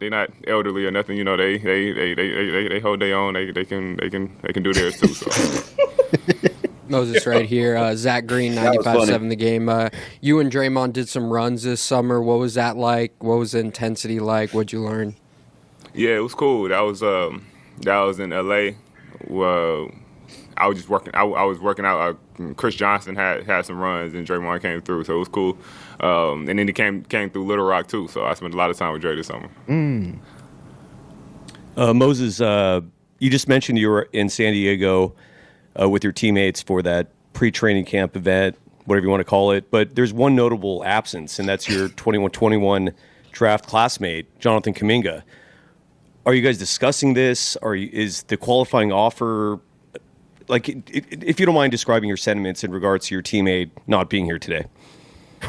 not elderly or nothing. You know, they hold their own. They can do theirs too. So. Moses right here. Zach Green, 95.7 The Game. You and Draymond did some runs this summer. What was that like? What was the intensity like? What'd you learn? Yeah, it was cool. That was in LA. I was just working. I was working out. Chris Johnson had some runs, and Draymond came through, so it was cool. And then he came through Little Rock too. So I spent a lot of time with Dre this summer. Moses, you just mentioned you were in San Diego with your teammates for that pre-training camp event, whatever you want to call it. But there's one notable absence, and that's your 21 draft classmate, Jonathan Kuminga. Are you guys discussing this? Is the qualifying offer, like, if you don't mind describing your sentiments in regards to your teammate not being here today?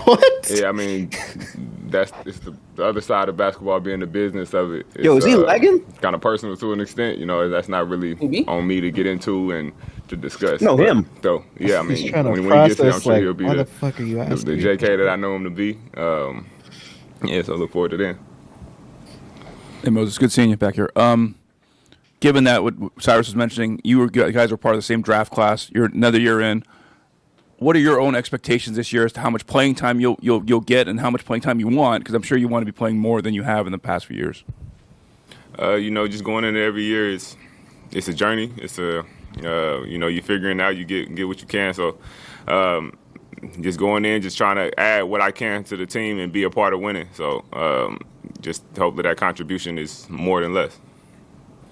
What? Yeah, I mean, it's the other side of basketball, being the business of it. Yo, is he lagging? Kind of personal to an extent, you know. That's not really on me to get into and to discuss. No, him. So yeah, I mean, He's trying to when he process, gets here, I'm sure like, he'll be why the fuck are you the asking? JK that I know him to be. Yeah, so I look forward to that. Hey Moses, good seeing you back here. Given that what Cyrus was mentioning, you guys were part of the same draft class. You're another year in. What are your own expectations this year as to how much playing time you'll get and how much playing time you want? Because I'm sure you want to be playing more than you have in the past few years. You know, just going in there every year it's a journey. It's a you know, you're figuring out, you get what you can. So just going in, just trying to add what I can to the team and be a part of winning. So just hopefully that contribution is more than less.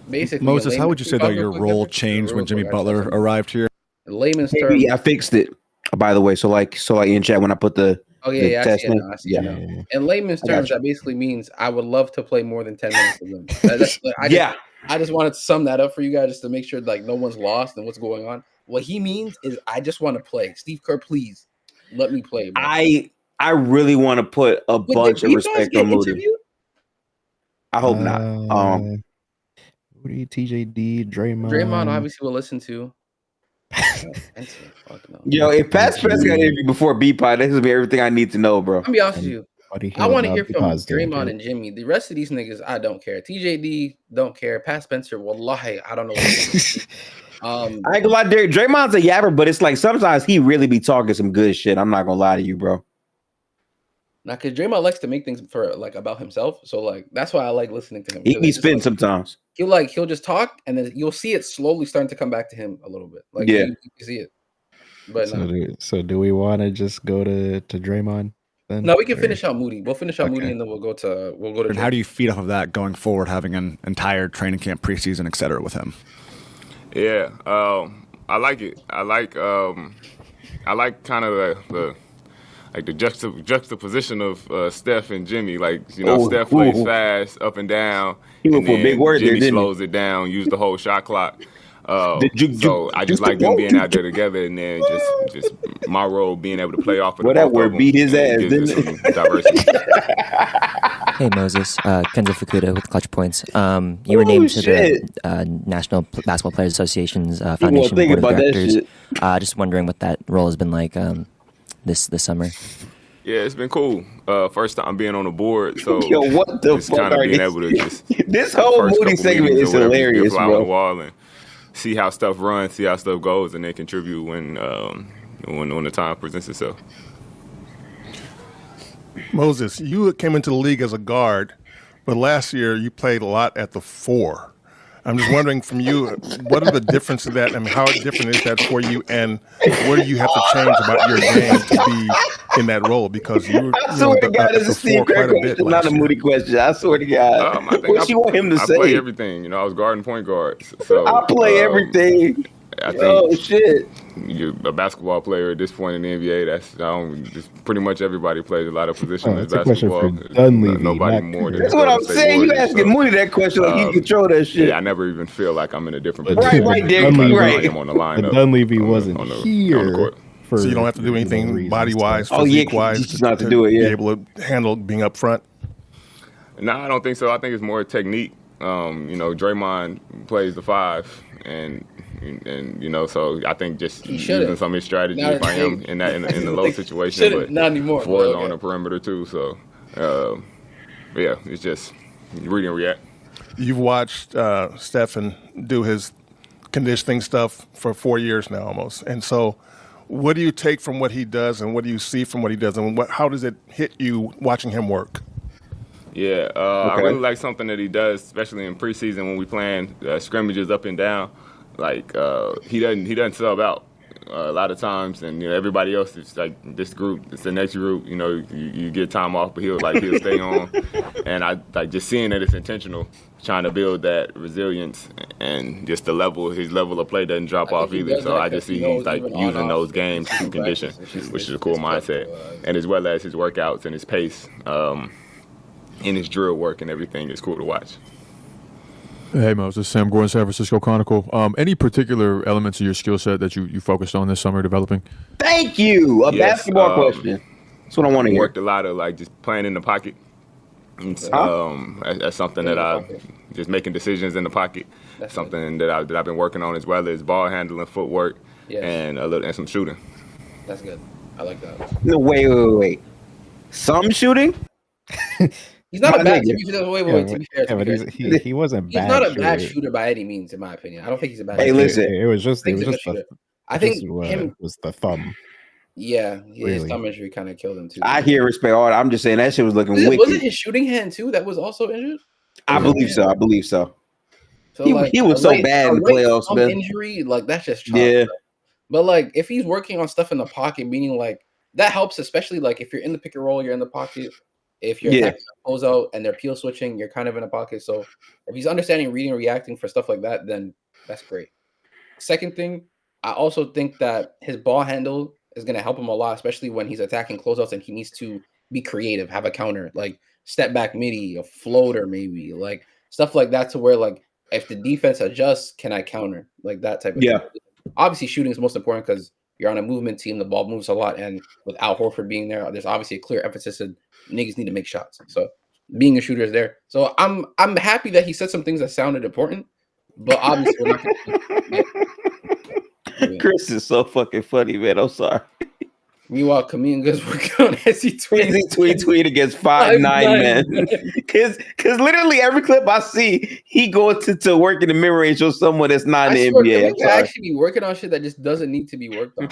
Basically, Moses, how would you say that your role changed when Jimmy Butler arrived here? In layman's terms, I fixed it. By the way, so like in chat when I put the I see it now. In layman's terms, that basically means I would love to play more than 10 minutes a game. I just wanted to sum that up for you guys just to make sure like no one's lost and what's going on. What he means is I just want to play. Steve Kerr, please let me play. Bro. I really want to put a bunch of respect on Moody. I hope not. Moody, TJD, Draymond. Draymond obviously will listen to. Yo, if Pat Spence got interviewed before B-Pod, this would be everything I need to know, bro. I'll be honest with you. I want to hear from Draymond and Jimmy. The rest of these niggas, I don't care. TJD, don't care. Pat Spencer, wallahi, I don't know. I ain't gonna lie, Draymond's a yapper, but it's like sometimes he really be talking some good shit. I'm not gonna lie to you, bro. Now, because Draymond likes to make things for like about himself, so like that's why I like listening to him. He be spitting sometimes. He'll just talk, and then you'll see it slowly starting to come back to him a little bit. Like you see it. But so do we want to just go to Draymond? Then? No, we can finish out Moody. We'll finish out Moody, and then we'll go to. And how do you feed off of that going forward, having an entire training camp, preseason, et cetera, with him? Yeah, I like it. I like kind of the juxtaposition of Steph and Jimmy. Like, you know, Steph plays fast, up and down. He went for a big word Jimmy there, slows it down, use the whole shot clock. So I just like them being out there together, and then just my role being able to play off of that word beat his ass, didn't it? Diversity. Hey Moses, Kenzo Fukuda with Clutch Points. You were named to the National Basketball Players Association's Foundation Board of Directors. Just wondering what that role has been like this summer. Yeah, it's been cool. First time being on the board, so yo, what the fuck kind of are being these? able to just This whole Moody segment is hilarious, fly bro. on the wall and see how stuff runs, see how stuff goes, and then contribute when the time presents itself. Moses, you came into the league as a guard, but last year you played a lot at the 4. I'm just wondering from you, what are the differences of that? I mean, how different is that for you, and what do you have to change about your game to be in that role? Because I swear to God, this is Steve Kerr question, not a Moody question. I swear to God. What you want him to say? I play everything. You know, I was guarding point guard. So I play everything. I think oh shit! You're a basketball player at this point in the NBA. Just pretty much everybody plays a lot of positions in basketball. Nobody more than that's what I'm saying. You asking Moody that question like you control that shit. Yeah, I never even feel like I'm in a different position. Right, Derek. Right. I'm on the line. Dunleavy wasn't here. On the court. So you don't have to do anything body-wise, physique-wise to do it. Yeah, be able to handle being up front. No, I don't think so. I think it's more technique. You know, Draymond plays the 5, and you know, so I think just using some of his strategy if I am in the low situation, but not anymore. 4 is on the perimeter too. So yeah, it's just read and react. You've watched Stephen do his conditioning stuff for 4 years now almost. And so what do you take from what he does and what do you see from what he does? And how does it hit you watching him work? Yeah, I really like something that he does, especially in preseason when we playing scrimmages up and down. Like he doesn't sub out a lot of times, and everybody else is like this group, it's the next group. You get time off, but he'll stay on. And I like just seeing that it's intentional, trying to build that resilience, and just his level of play doesn't drop off either. So I just see he's like using those games to condition, which is a cool mindset, and as well as his workouts and his pace. In his drill work and everything is cool to watch. Hey, Moses, this is Sam Gordon, San Francisco Chronicle. Any particular elements of your skill set that you focused on this summer developing? Thank you. Basketball question. That's what I want to hear. Worked a lot of like just playing in the pocket. That's something that I just making decisions in the pocket. That's something that I've been working on, as well as ball handling, footwork, and some shooting. That's good. I like that. No, wait. Some shooting? He's not a bad. To be fair, he wasn't bad. He's not a bad shooter by any means, in my opinion. I don't think he's a bad. Hey, shooter. listen, it was just I think him was the thumb. Yeah, his thumb injury kind of killed him too. I hear respect. I'm just saying that shit was looking wicked. Was it his shooting hand too that was also injured? I believe so. So he was so bad in the playoffs, man. Injury, like that's just But like if he's working on stuff in the pocket, meaning like that helps, especially like if you're in the pick and roll, you're in the pocket. If you're close out and they're peel switching, you're kind of in a pocket. So if he's understanding reading and reacting for stuff like that, then that's great. Second thing, I also think that his ball handle is going to help him a lot, especially when he's attacking closeouts and he needs to be creative, have a counter, like step back midi, a floater maybe, like stuff like that, to where like if the defense adjusts, can I counter? Like that type of thing. Obviously, shooting is most important because you're on a movement team. The ball moves a lot, and with Al Horford being there, there's obviously a clear emphasis on niggas need to make shots. So being a shooter is there. So I'm happy that he said some things that sounded important, but obviously we're not gonna Chris is so fucking funny, man. I'm sorry. Meanwhile, Kaminga's working on SC tweet against 5'9" men. Because literally every clip I see, he going to work in the mid range or someone that's not in the NBA. Kaminga actually be working on shit that just doesn't need to be worked on.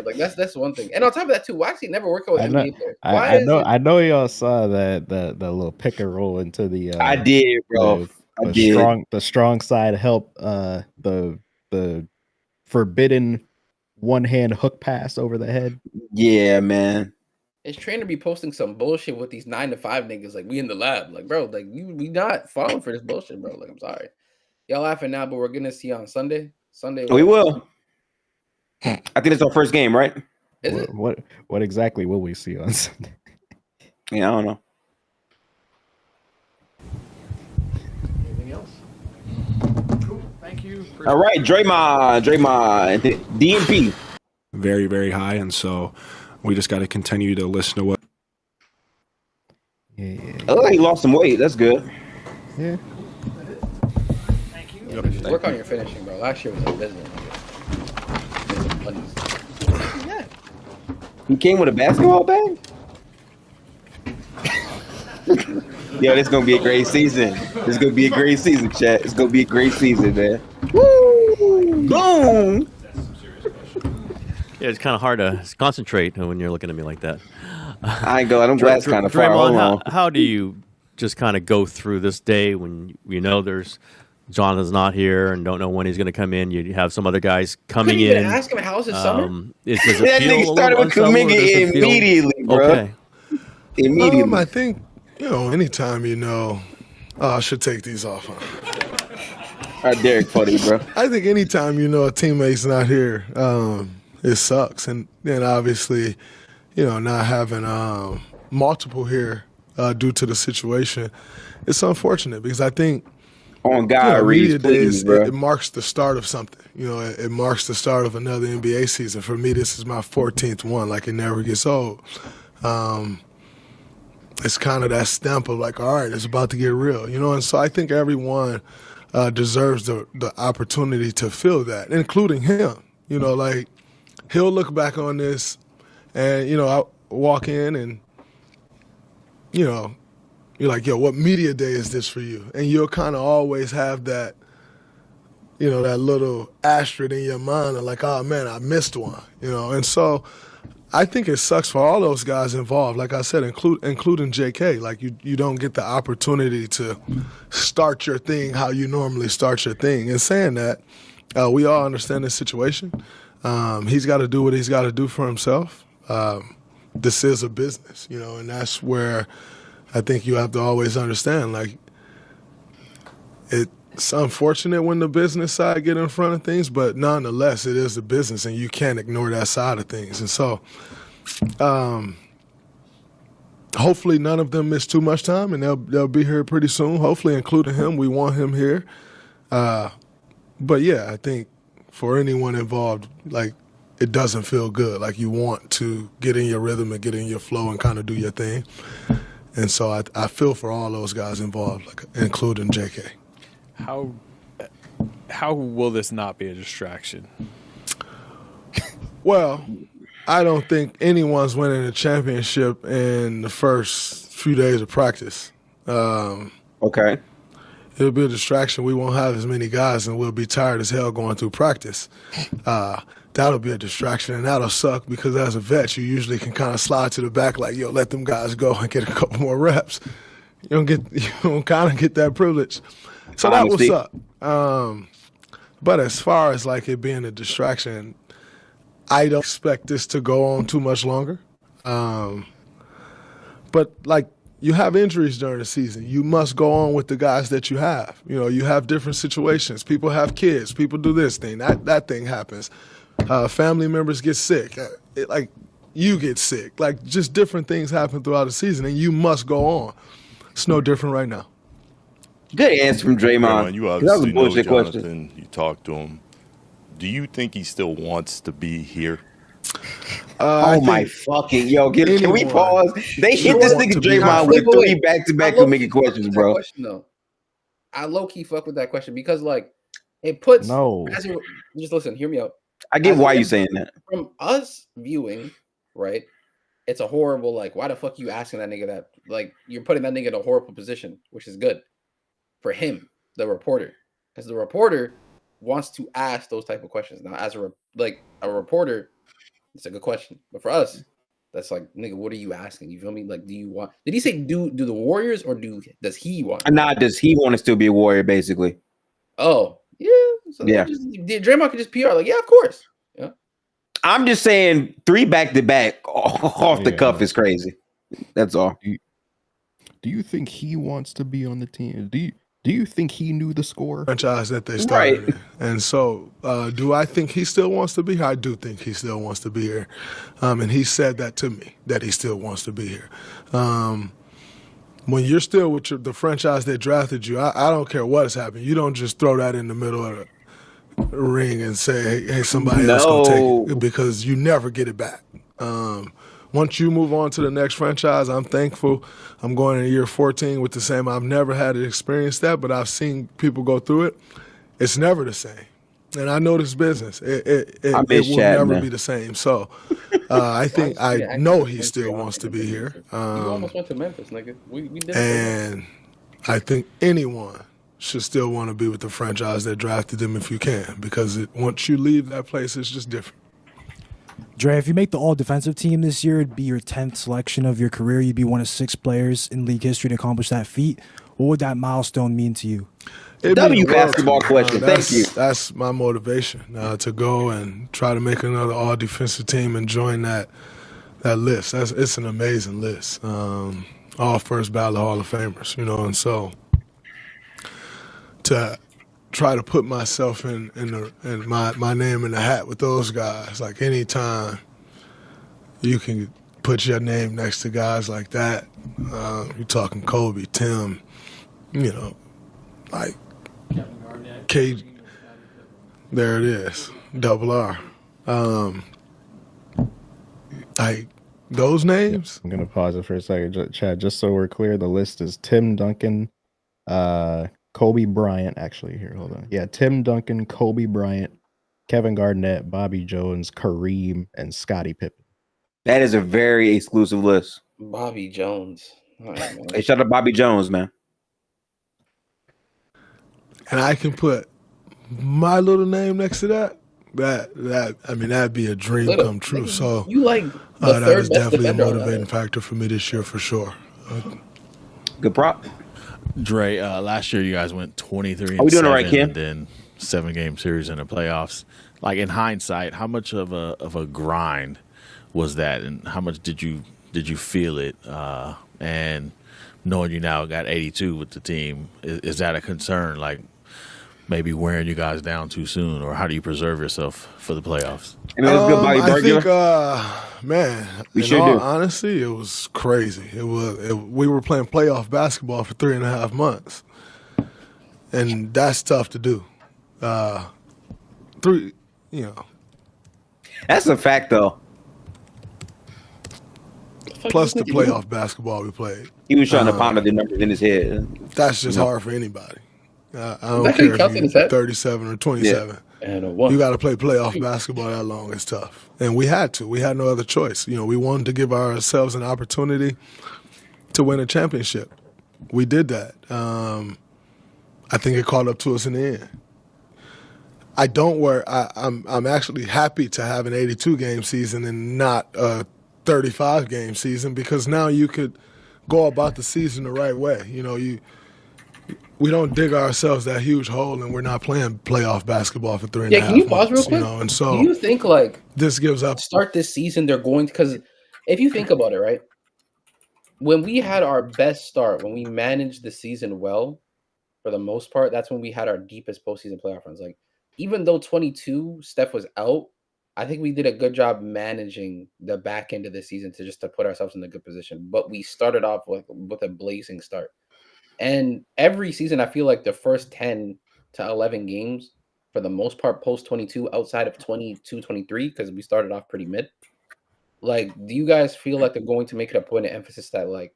Like that's one thing. And on top of that too, Waxy never worked with NBA players. I know y'all saw that the little pick and roll into the. I did, bro. The strong side help. The forbidden one hand hook pass over the head. Yeah, man. His trainer be posting some bullshit with these 9 to 5 niggas. Like we in the lab. Like, bro, like we not falling for this bullshit, bro. Like, I'm sorry. Y'all laughing now, but we're gonna see on Sunday. We will. I think it's our first game, right? What exactly will we see on Sunday? Yeah, I don't know. Anything else? Cool. Thank you. All right, Draymond, DNP. Very, very high, and so we just got to continue to listen to what. Yeah. Oh, he lost some weight. That's good. Yeah. Thank you. Work on your finishing, bro. Last year was abysmal. Yeah. He came with a basketball bag? Yo, this is going to be a great season. This is going to be a great season, chat. It's going to be a great season, man. Woo! Boom! Yeah, it's kind of hard to concentrate when you're looking at me like that. I ain't going. I'm glad it's kind of far. Draymond, how do you just kind of go through this day when you know there's Jonathan's not here and don't know when he's going to come in? You have some other guys coming in. Even ask him how's his summer. Does it that feel nigga started with Kuminga immediately, bro. Okay. Immediately. I think anytime I should take these off. Derek, funny, bro. I think anytime a teammate's not here, it sucks, and then obviously, not having multiple here due to the situation, it's unfortunate because I think on God, media days it marks the start of something. It marks the start of another NBA season. For me, this is my 14th one. Like it never gets old. It's kind of that stamp of like, all right, it's about to get real, And so I think everyone deserves the opportunity to feel that, including him. Like he'll look back on this, and I walk in, and You're like, yo, what media day is this for you? And you'll kind of always have that, that little asterisk in your mind of like, oh man, I missed one, And so I think it sucks for all those guys involved. Like I said, including JK. Like you don't get the opportunity to start your thing how you normally start your thing. And saying that, we all understand this situation. He's got to do what he's got to do for himself. This is a business, and that's where I think you have to always understand, like, it's unfortunate when the business side get in front of things, but nonetheless, it is a business, and you can't ignore that side of things. And so hopefully none of them miss too much time, and they'll be here pretty soon, hopefully including him. We want him here. But, yeah, I think for anyone involved, like, it doesn't feel good. Like, you want to get in your rhythm and get in your flow and kind of do your thing. And so I feel for all those guys involved, like, including JK. How will this not be a distraction? Well, I don't think anyone's winning a championship in the first few days of practice. Okay. It'll be a distraction. We won't have as many guys, and we'll be tired as hell going through practice. That'll be a distraction, and that'll suck because as a vet, you usually can kind of slide to the back like, yo, let them guys go and get a couple more reps. You don't kind of get that privilege. So that will suck. But as far as like it being a distraction, I don't expect this to go on too much longer. But like you have injuries during the season. You must go on with the guys that you have. You have different situations. People have kids. People do this thing. That thing happens. Family members get sick. You get sick. Like just different things happen throughout the season, and you must go on. It's no different right now. Good answer from Draymond. You obviously know Jonathan. You talked to him. Do you think he still wants to be here? My fucking can we pause? They hit this nigga Draymond with 3 back-to-back making questions, bro. I low-key fuck with that question because like it puts just listen, hear me out. I get why you saying that. From us viewing, right? It's a horrible, like, why the fuck you asking that nigga that? Like, you're putting that nigga in a horrible position, which is good for him, the reporter. Because the reporter wants to ask those type of questions. Now, as a reporter, it's a good question. But for us, that's like, nigga, what are you asking? You feel me? Like, do you want... Did he say do the Warriors or does he want... Nah, does he want to still be a Warrior, basically? Oh, yeah. So yeah. Draymond could just PR, like, yeah, of course. Yeah. I'm just saying 3 back-to-back off the cuff is crazy. That's all. Do you think he wants to be on the team? Do you think he knew the score? Franchise that they started in. And so do I think he still wants to be here? I do think he still wants to be here. And he said that to me, that he still wants to be here. When you're still with the franchise that drafted you, I don't care what has happened. You don't just throw that in the middle of the ring and say, hey, somebody else gonna take it, because you never get it back. Once you move on to the next franchise, I'm thankful. I'm going in year 14 with the same. I've never had to experience that, but I've seen people go through it. It's never the same. And I know this business. It will never be the same. So I think I know he still wants to be here. You almost went to Memphis, nigga. We did. And I think anyone should still want to be with the franchise that drafted them if you can, because once you leave that place, it's just different. Dre, if you make the all-defensive team this year, it'd be your 10th selection of your career. You'd be one of 6 players in league history to accomplish that feat. What would that milestone mean to you? W basketball question. Thank you. That's my motivation, to go and try to make another all-defensive team and join that list. It's an amazing list. All first ballot Hall of Famers, and so to try to put myself in my name in the hat with those guys. Like anytime you can put your name next to guys like that, you're talking Kobe, Tim, like K. There it is, double R. Like those names. I'm gonna pause it for a second, Chad, just so we're clear. The list is Tim Duncan, Kobe Bryant, actually, here, hold on. Yeah, Tim Duncan, Kobe Bryant, Kevin Garnett, Bobby Jones, Kareem, and Scottie Pippen. That is a very exclusive list. Bobby Jones. Hey, shout out Bobby Jones, man. And I can put my little name next to that. That'd be a dream come true. So you like that is definitely a motivating factor for me this year for sure. Good prop. Dre, last year you guys went 23 Are we doing it right, and Kim? then 7-game series in the playoffs. Like in hindsight, how much of a grind was that, and how much did you feel it? And knowing you now got 82 with the team, is that a concern? Like maybe wearing you guys down too soon, or how do you preserve yourself for the playoffs? I think, man, in all honesty, it was crazy. We were playing playoff basketball for 3.5 months, and that's tough to do. That's a fact, though. Plus the playoff basketball we played. He was trying to ponder the numbers in his head. That's just hard for anybody. I don't care if you're 37 or 27. Yeah. You got to play playoff basketball that long. It's tough. And we had to. We had no other choice. We wanted to give ourselves an opportunity to win a championship. We did that. I think it caught up to us in the end. I'm actually happy to have an 82-game season and not a 35-game season, because now you could go about the season the right way. We don't dig ourselves that huge hole, and we're not playing playoff basketball for 3.5 months. Yeah, can you pause real quick? And so do you think this gives up start this season they're going to, because if you think about it, right, when we had our best start, when we managed the season well, for the most part, that's when we had our deepest postseason playoff runs. Like, even though 22 Steph was out, I think we did a good job managing the back end of the season to put ourselves in a good position. But we started off with a blazing start. And every season, I feel like the first 10 to 11 games, for the most part, post 22, outside of 22, 23, because we started off pretty mid. Like, do you guys feel like they're going to make it a point of emphasis that, like,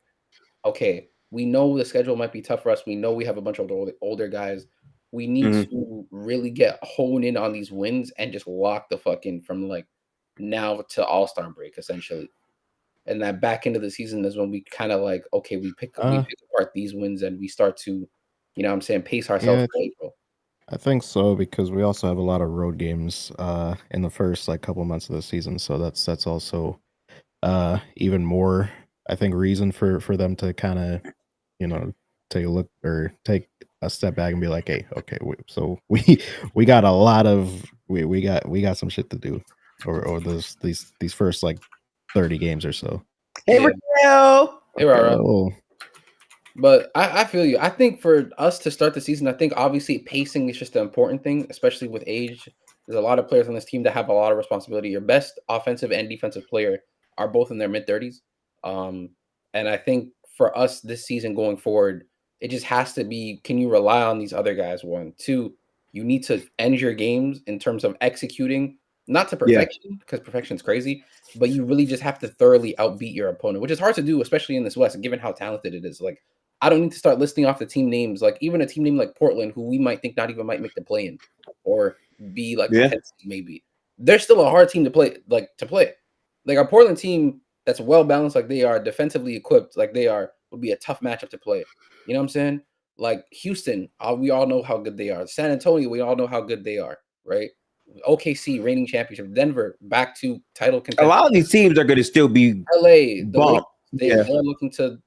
okay, we know the schedule might be tough for us. We know we have a bunch of older guys. We need to really hone in on these wins and just lock the fuck in from, like, now to All-Star break, essentially. And that back end of the season is when we kind of like, okay, we pick apart these wins and we start to, pace ourselves for April. I think so, because we also have a lot of road games in the first couple months of the season, so that's also even more, I think, reason for them to kind of take a look or take a step back and be like, hey, okay, we got a lot of we got some shit to do, or these first 30 games or so. Hey, Raquel. Hey, Rara. But I feel you. I think for us to start the season, I think obviously pacing is just the important thing, especially with age. There's a lot of players on this team that have a lot of responsibility. Your best offensive and defensive player are both in their mid-30s. And I think for us this season going forward, it just has to be, can you rely on these other guys? 1, 2, you need to end your games in terms of executing, not to perfection, because perfection is crazy, but you really just have to thoroughly outbeat your opponent, which is hard to do, especially in this West, given how talented it is. Like, I don't need to start listing off the team names, like even a team name like Portland, who we might think not even might make the play-in or be like maybe. They're still a hard team to play. Like our Portland team that's well balanced, like they are, defensively equipped, like they are, would be a tough matchup to play. You know what I'm saying? Like Houston, we all know how good they are. San Antonio, we all know how good they are, right? OKC, reigning championship. Denver, back to title contender. A lot of these teams are going to still be LA. They're looking to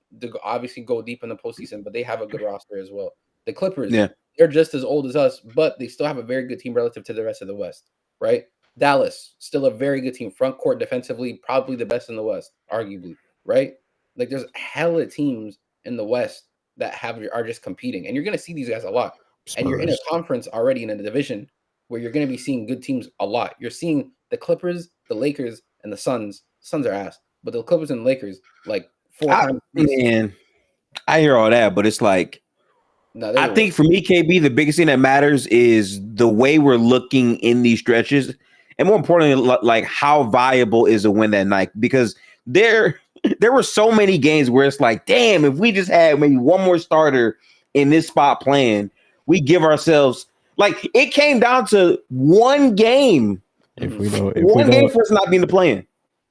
obviously go deep in the postseason, but they have a good roster as well. The Clippers, they're just as old as us, but they still have a very good team relative to the rest of the West, right? Dallas, still a very good team. Front court defensively, probably the best in the West, arguably, right? Like there's hella teams in the West that are just competing, and you're going to see these guys a lot. And you're in a conference already in a division where you're going to be seeing good teams a lot. You're seeing the Clippers, the Lakers, and the Suns. Suns are ass, but the Clippers and Lakers, like 4 times. Man, I hear all that, but it's like, I think for me, KB, the biggest thing that matters is the way we're looking in these stretches, and more importantly, like how viable is a win that night? Because there were so many games where it's like, damn, if we just had maybe one more starter in this spot playing, we give ourselves, like, it came down to one game. If we don't, one game for us not being the plan.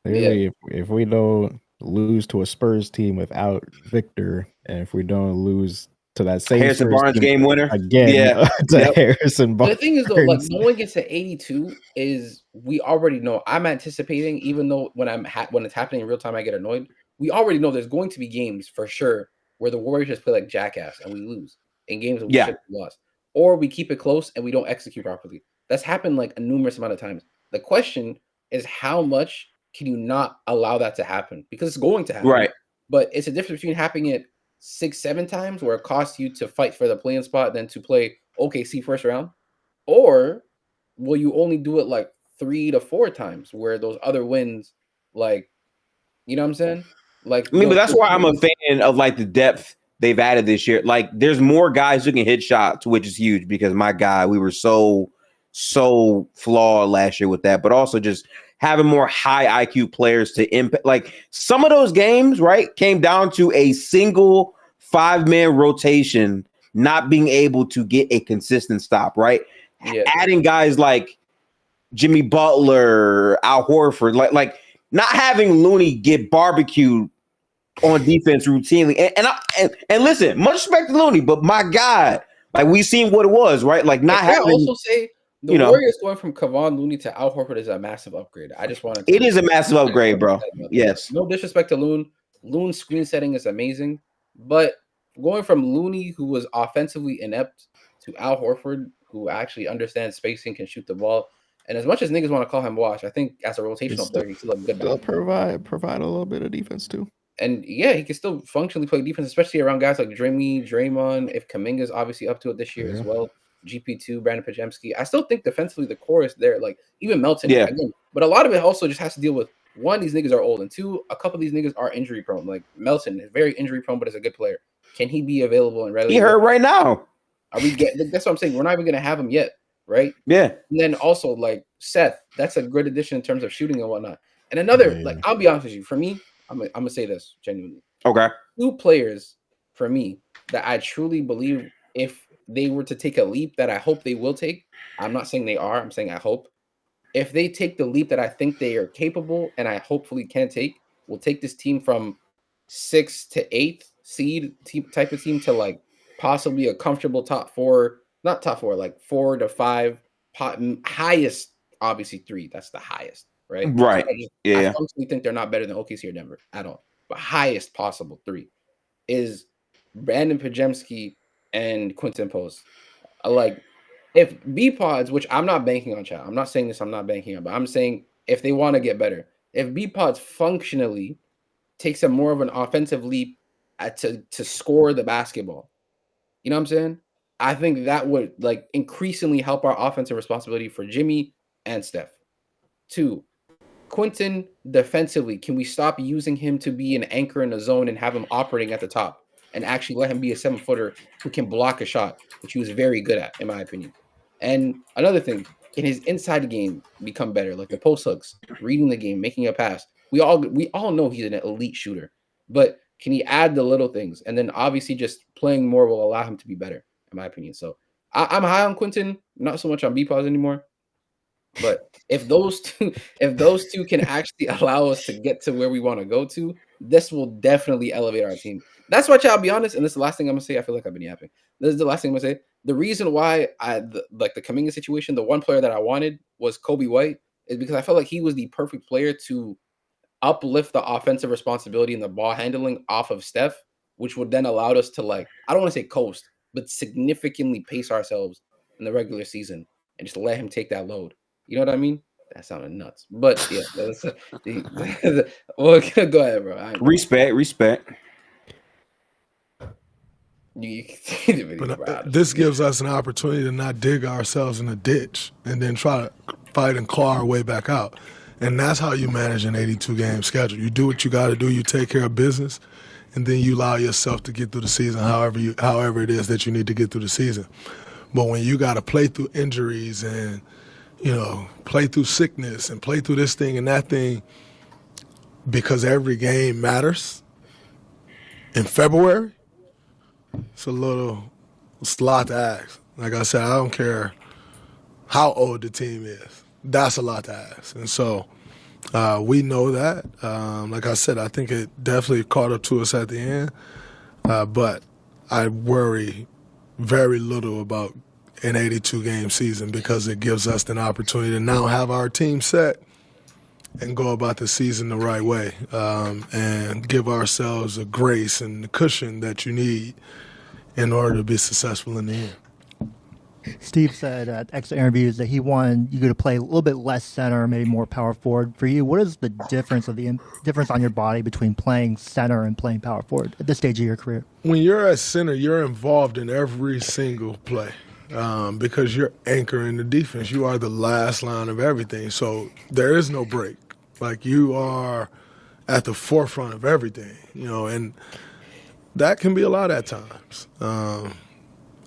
Clearly, if we don't lose to a Spurs team without Victor, and if we don't lose to that same Harrison Spurs Barnes team game winner again, to Harrison Barnes. The thing is, though, like no one gets to 82. Is we already know. I'm anticipating, even though when it's happening in real time, I get annoyed. We already know there's going to be games for sure where the Warriors just play like jackass and we lose in games that we should have lost, or we keep it close and we don't execute properly. That's happened like a numerous amount of times. The question is, how much can you not allow that to happen? Because it's going to happen, right? But it's a difference between happening it 6-7 times where it costs you to fight for the play-in spot than to play OKC first round, or will you only do it like 3 to 4 times where those other wins, like, you know what I'm saying? Like, I mean, but that's why I'm a fan of like the depth they've added this year. Like, there's more guys who can hit shots, which is huge because my God, we were so flawed last year with that. But also just having more high IQ players to impact. Like some of those games, right, came down to a single 5-man rotation not being able to get a consistent stop, right? Yeah. Adding guys like Jimmy Butler, Al Horford, like not having Looney get barbecued on defense routinely. And listen, much respect to Looney, but my God, like we seen what it was, right? Like not having. I also say the Warriors going from Kevon Looney to Al Horford is a massive upgrade. I just wanted to. It is a massive upgrade, bro. Yes. No disrespect to Loon. Loon's screen setting is amazing, but going from Looney, who was offensively inept, to Al Horford, who actually understands spacing, can shoot the ball. And as much as niggas want to call him wash, I think as a rotational player, he's still a good. They'll provide a little bit of defense too. And yeah, he can still functionally play defense, especially around guys like Draymond. If Kuminga's obviously up to it this year as well. GP2, Brandon Pajemski. I still think defensively the core is there. Like even Melton, again. But a lot of it also just has to deal with one, these niggas are old, and two, a couple of these niggas are injury prone. Like Melton is very injury prone, but is a good player. Can he be available and ready? He hurt right now. Are we getting? That's what I'm saying. We're not even gonna have him yet, right? Yeah. And then also like Seth, that's a good addition in terms of shooting and whatnot. And another, like I'll be honest with you, for me, I'm gonna say this genuinely. Okay. 2 players for me that I truly believe if they were to take a leap that I hope they will take. I'm not saying they are. I'm saying I hope. If they take the leap that I think they are capable and I hopefully can take, will take this team from 6th to 8th seed type of team to like possibly a comfortable top 4, not top 4, like 4 to 5, highest obviously 3. That's the highest, right? Right. So I functionally think they're not better than OKC or Denver at all, but highest possible 3 is Brandon Pajemski and Quinton Post. Like if B pods, which I'm not banking on, chat. I'm not saying this. I'm not banking on, but I'm saying if they want to get better, if B pods functionally takes a more of an offensive leap to score the basketball, you know what I'm saying? I think that would like increasingly help our offensive responsibility for Jimmy and Steph. 2, Quinton defensively, can we stop using him to be an anchor in the zone and have him operating at the top and actually let him be a 7-footer who can block a shot, which he was very good at, in my opinion. And another thing, can his inside game become better, like the post hooks, reading the game, making a pass? We all know he's an elite shooter, but can he add the little things? And then obviously just playing more will allow him to be better, in my opinion. So I'm high on Quinton, not so much on B-Pause anymore. But if those two can actually allow us to get to where we want to go to, this will definitely elevate our team. That's why, I'll be honest, and this is the last thing I'm gonna say. I feel like I've been yapping. This is the last thing I'm gonna say. The reason why the Kuminga situation, the one player that I wanted was Kobe White, is because I felt like he was the perfect player to uplift the offensive responsibility and the ball handling off of Steph, which would then allow us to I don't want to say coast, but significantly pace ourselves in the regular season and just let him take that load. You know what I mean? That sounded nuts, but yeah. Well, go ahead, bro. Respect. You can see the video, but this gives us an opportunity to not dig ourselves in a ditch and then try to fight and claw our way back out. And that's how you manage an 82-game schedule. You do what you got to do. You take care of business, and then you allow yourself to get through the season however it is that you need to get through the season. But when you got to play through injuries and play through sickness and play through this thing and that thing because every game matters in February, it's a lot to ask. Like I said, I don't care how old the team is. That's a lot to ask. And so We know that. Like I said, I think it definitely caught up to us at the end. But I worry very little about an 82-game season because it gives us an opportunity to now have our team set and go about the season the right way, and give ourselves a grace and the cushion that you need in order to be successful in the end. Steve said at exit interviews that he wanted you to play a little bit less center, maybe more power forward. For you, what is the difference difference on your body between playing center and playing power forward at this stage of your career? When you're at center, you're involved in every single play because you're anchoring the defense. You are the last line of everything, so there is no break. Like, you are at the forefront of everything, and that can be a lot at times.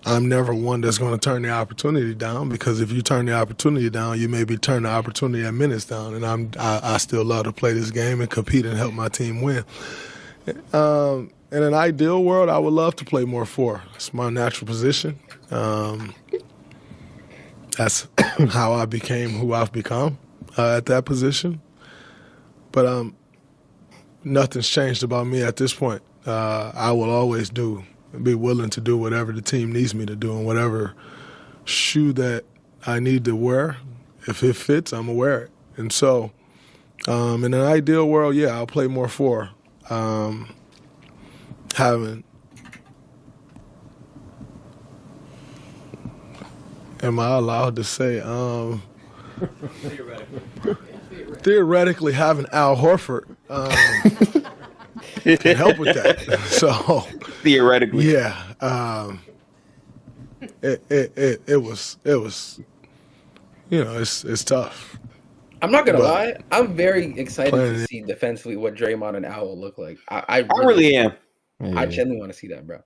I'm never one that's going to turn the opportunity down, because if you turn the opportunity down, you maybe turn the opportunity at minutes down. And I still love to play this game and compete and help my team win. In an ideal world, I would love to play more 4. It's my natural position. That's how I became who I've become at that position. But nothing's changed about me at this point. I will always be willing to do whatever the team needs me to do, and whatever shoe that I need to wear, if it fits, I'm going to wear it. And so in an ideal world, yeah, I'll play more 4. Am I allowed to say theoretically having Al Horford can help with that. So theoretically, yeah, it was it's tough. I'm not gonna lie. I'm very excited to see defensively what Draymond and Al will look like. I really am. I genuinely want to see that, bro.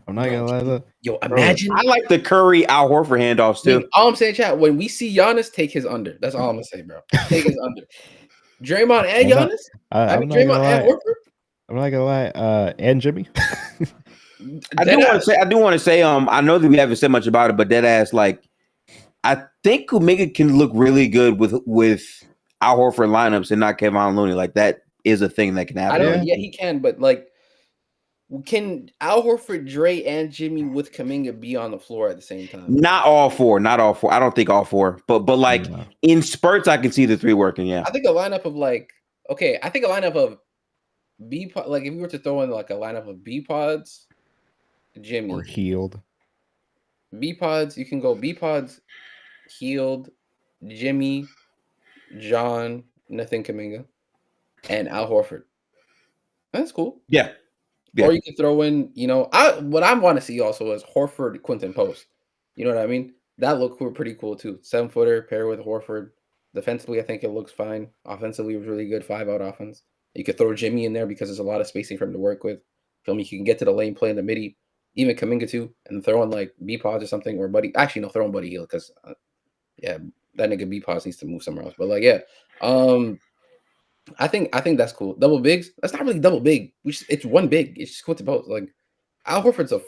I'm not gonna lie though. Yo, imagine. I like the Curry Al Horford handoffs too. All I'm saying, chat, when we see Giannis, take his under. That's all I'm gonna say, bro. Take his under. Draymond and Giannis. Draymond and Horford. I'm not gonna lie. And Jimmy. I do want to say. I know that we haven't said much about it, but that ass, like, I think Kuminga can look really good with Al Horford lineups and not Kevin Looney. Like, that is a thing that can happen. Yeah, he can, but like, can Al Horford, Dre, and Jimmy with Kuminga be on the floor at the same time? Not all four. I don't think all 4, but like in spurts, I can see the 3 working. Yeah, I think a lineup of B pod, like if we were to throw in like a lineup of B pods, Jimmy or Healed. B pods, you can go B pods, Healed, Jimmy, John, Nathan Kuminga, and Al Horford. That's cool. Yeah. Or you can throw in, what I want to see also is Horford, Quinton Post. You know what I mean? That looked pretty cool too. 7-footer pair with Horford. Defensively, I think it looks fine. Offensively, it was really good 5-out offense. You could throw Jimmy in there because there's a lot of spacing for him to work with. Feel me? You can get to the lane, play in the midi, even Kuminga too, and throw in like B-Pods or something, or Buddy. Actually, no, throw in Buddy Hield because, that nigga B-Pods needs to move somewhere else. But like, yeah, I think that's cool. Double bigs. That's not really double big. It's one big. It's just Quinton Post. Like, Al Horford's a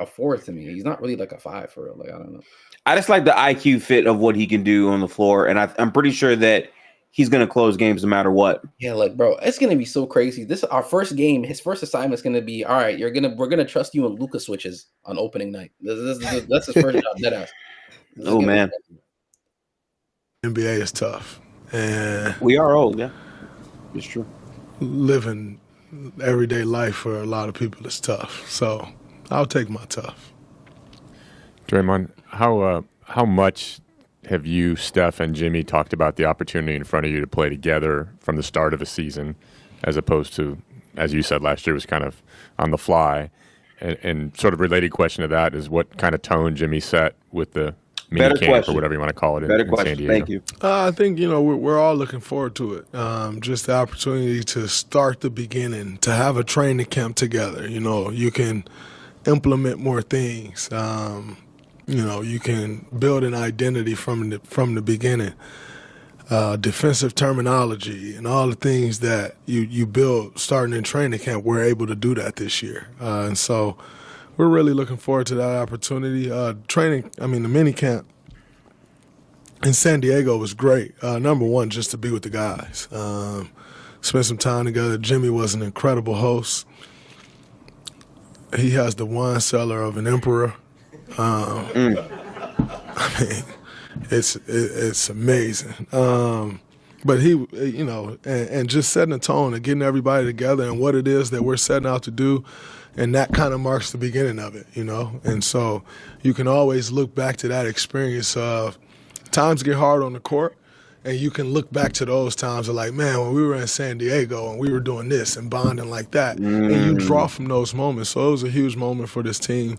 4 to me. He's not really like a 5 for real. Like, I don't know. I just like the IQ fit of what he can do on the floor, and I'm pretty sure that he's going to close games no matter what. Yeah, like, bro, it's going to be so crazy. This is our first game. His first assignment is going to be, all right, we're going to trust you on Luka switches on opening night. That's his first job, deadass. Oh, man. NBA is tough. And we are old, yeah. It's true. Living everyday life for a lot of people is tough. So I'll take my tough. Draymond, how much have you, Steph, and Jimmy talked about the opportunity in front of you to play together from the start of a season, as opposed to, as you said last year, was kind of on the fly? And sort of related question to that is, what kind of tone Jimmy set with the mini camp or whatever you want to call it in San Diego? Thank you. I think we're all looking forward to it. Just the opportunity to start the beginning, to have a training camp together. You can implement more things. You can build an identity from the beginning. Defensive terminology and all the things that you build starting in training camp, we're able to do that this year. And so we're really looking forward to that opportunity. The mini camp in San Diego was great. Number one, just to be with the guys. Spent some time together. Jimmy was an incredible host. He has the wine cellar of an emperor. I mean, it's amazing. But he, you know, and just setting the tone and getting everybody together and what it is that we're setting out to do, and that kind of marks the beginning of it, you know. And so you can always look back to that experience of times get hard on the court, and you can look back to those times of like, man, when we were in San Diego and we were doing this and bonding like that, and you draw from those moments. So it was a huge moment for this team.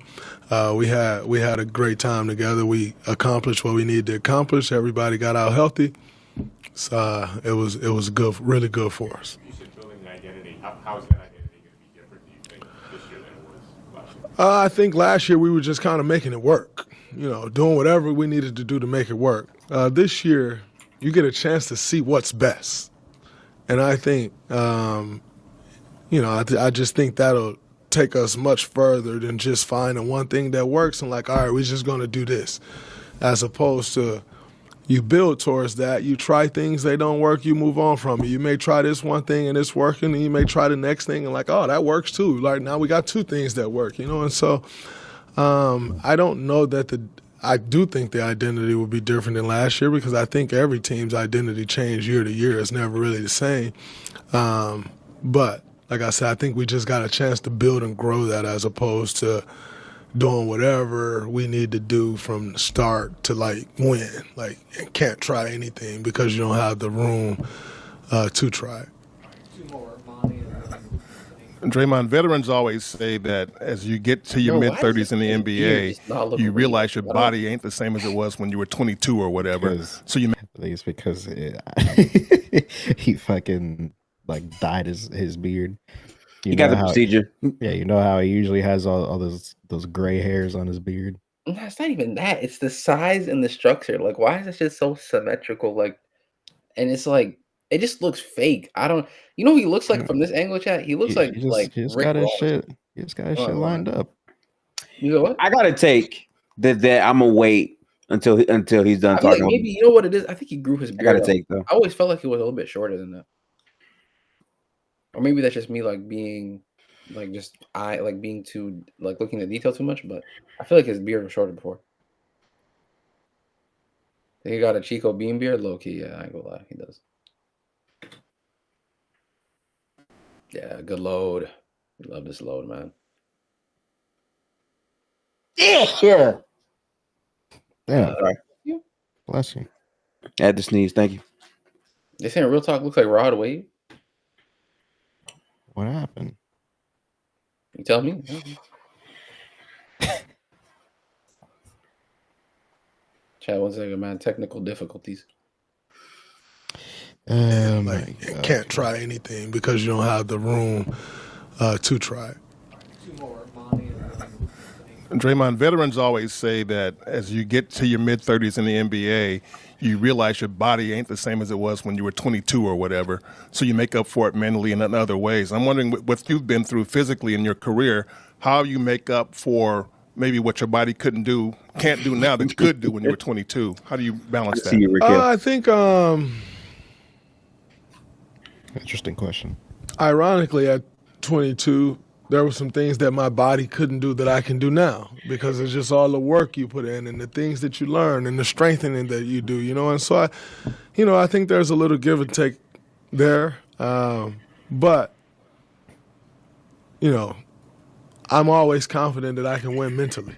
We had a great time together. We accomplished what we needed to accomplish. Everybody got out healthy. So it was good, really good for us. You said building an identity. How is that identity going to be different, do you think, this year than it was last year? I think last year we were just kind of making it work, you know, doing whatever we needed to do to make it work. This year, you get a chance to see what's best. And I think, you know, I just think that'll take us much further than just finding one thing that works and like, all right, we're just going to do this. As opposed to you build towards that. You try things, they don't work, you move on from it. You may try this one thing and it's working, and you may try the next thing and like, oh, that works too. Like now we got two things that work, you know? And so I don't know that I do think the identity will be different than last year because I think every team's identity change year to year. It's never really the same. But like I said, I think we just got a chance to build and grow that as opposed to doing whatever we need to do from the start to like win, like and can't try anything because you don't have the room to try. Draymond, veterans always say that as you get to your mid-30s in the NBA, you realize your body ain't the same as it was when you were 22 or whatever. So you it's because he fucking like dyed his beard. He got the procedure. Yeah, you know how he usually has all those gray hairs on his beard. It's not even that. It's the size and the structure. Like, why is this just so symmetrical? Like, and it's like it just looks fake. I don't. You know who he looks like from this angle, chat? He looks like he just got his shit. He just got his shit lined up. You know what? I gotta take that. I'm gonna wait until he's done talking. Like maybe you know what it is. I think he grew his beard. I gotta take though. I always felt like he was a little bit shorter than that. Or maybe that's just me like being like just being too like looking at detail too much, but I feel like his beard was shorter before. He got a Chico Bean beard, low key, yeah, I ain't gonna lie, he does. Yeah, good load. Love this load, man. Yeah. Yeah. Bless you. I had to sneeze, thank you. They saying real talk looks like Rod Wave. What happened? You tell me. Chat 1 second, man. Technical difficulties. Like can't try anything because you don't have the room to try. Draymond, veterans always say that as you get to your mid-30s in the NBA, you realize your body ain't the same as it was when you were 22 or whatever, so you make up for it mentally and in other ways. I'm wondering what you've been through physically in your career, how you make up for maybe what your body can't do now that you could do when you were 22. How do you balance that? I think interesting question. Ironically, at 22, there were some things that my body couldn't do that I can do now because it's just all the work you put in and the things that you learn and the strengthening that you do, you know. And so, I think there's a little give and take there. But, I'm always confident that I can win mentally,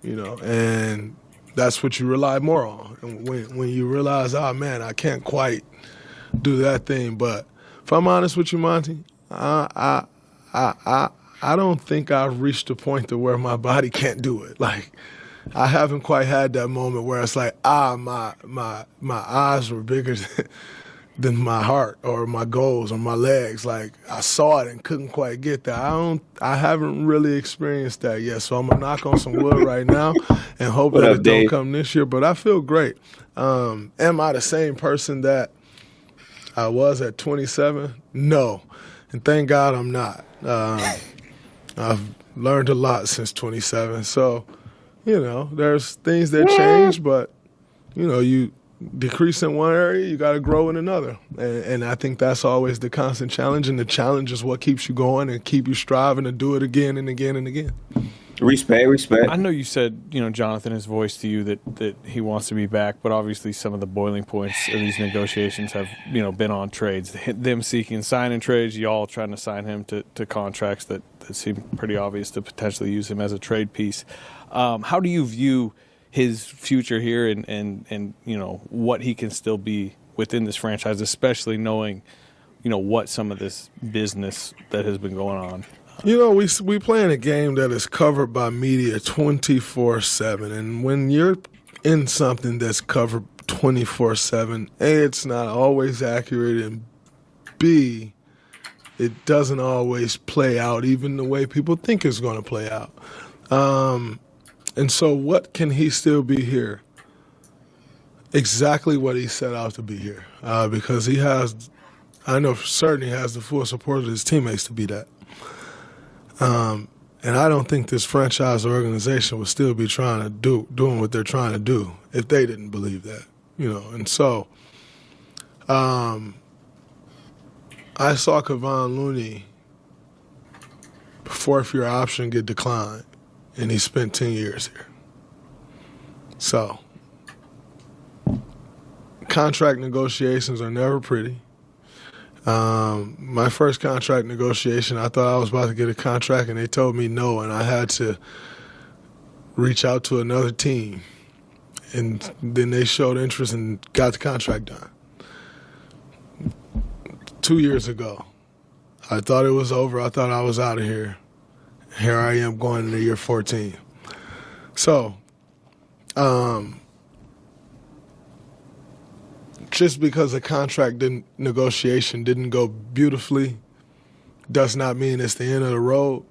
and that's what you rely more on. And when you realize, oh, man, I can't quite do that thing. But if I'm honest with you, Monty, I don't think I've reached a point to where my body can't do it. Like, I haven't quite had that moment where it's like, my eyes were bigger than my heart or my goals or my legs. Like, I saw it and couldn't quite get there. I haven't really experienced that yet. So I'm gonna knock on some wood right now and hope that it don't come this year. But I feel great. Am I the same person that I was at 27? No. And thank God I'm not. I've learned a lot since 27. So, there's things that change, but, you decrease in one area, you got to grow in another. And I think that's always the constant challenge. And the challenge is what keeps you going and keep you striving to do it again and again and again. Respect. I know you said, Jonathan has voiced to you that he wants to be back, but obviously some of the boiling points of these negotiations have, been on trades. Them seeking signing trades, y'all trying to sign him to contracts that seem pretty obvious to potentially use him as a trade piece. How do you view his future here and what he can still be within this franchise, especially knowing, what some of this business that has been going on? We play in a game that is covered by media 24/7, and when you're in something that's covered 24/7, A, it's not always accurate, and B, it doesn't always play out even the way people think it's going to play out. And so what can he still be here? Exactly what he set out to be here, because I know for certain he has the full support of his teammates to be that. And I don't think this franchise or organization would still be doing what they're trying to do if they didn't believe that, And so, I saw Kevon Looney fourth-year option get declined, and he spent 10 years here. So, contract negotiations are never pretty. My first contract negotiation, I thought I was about to get a contract, and they told me no, and I had to reach out to another team. And then they showed interest and got the contract done. 2 years ago, I thought it was over. I thought I was out of here. Here I am going into year 14. So, just because a contract negotiation didn't go beautifully does not mean it's the end of the road.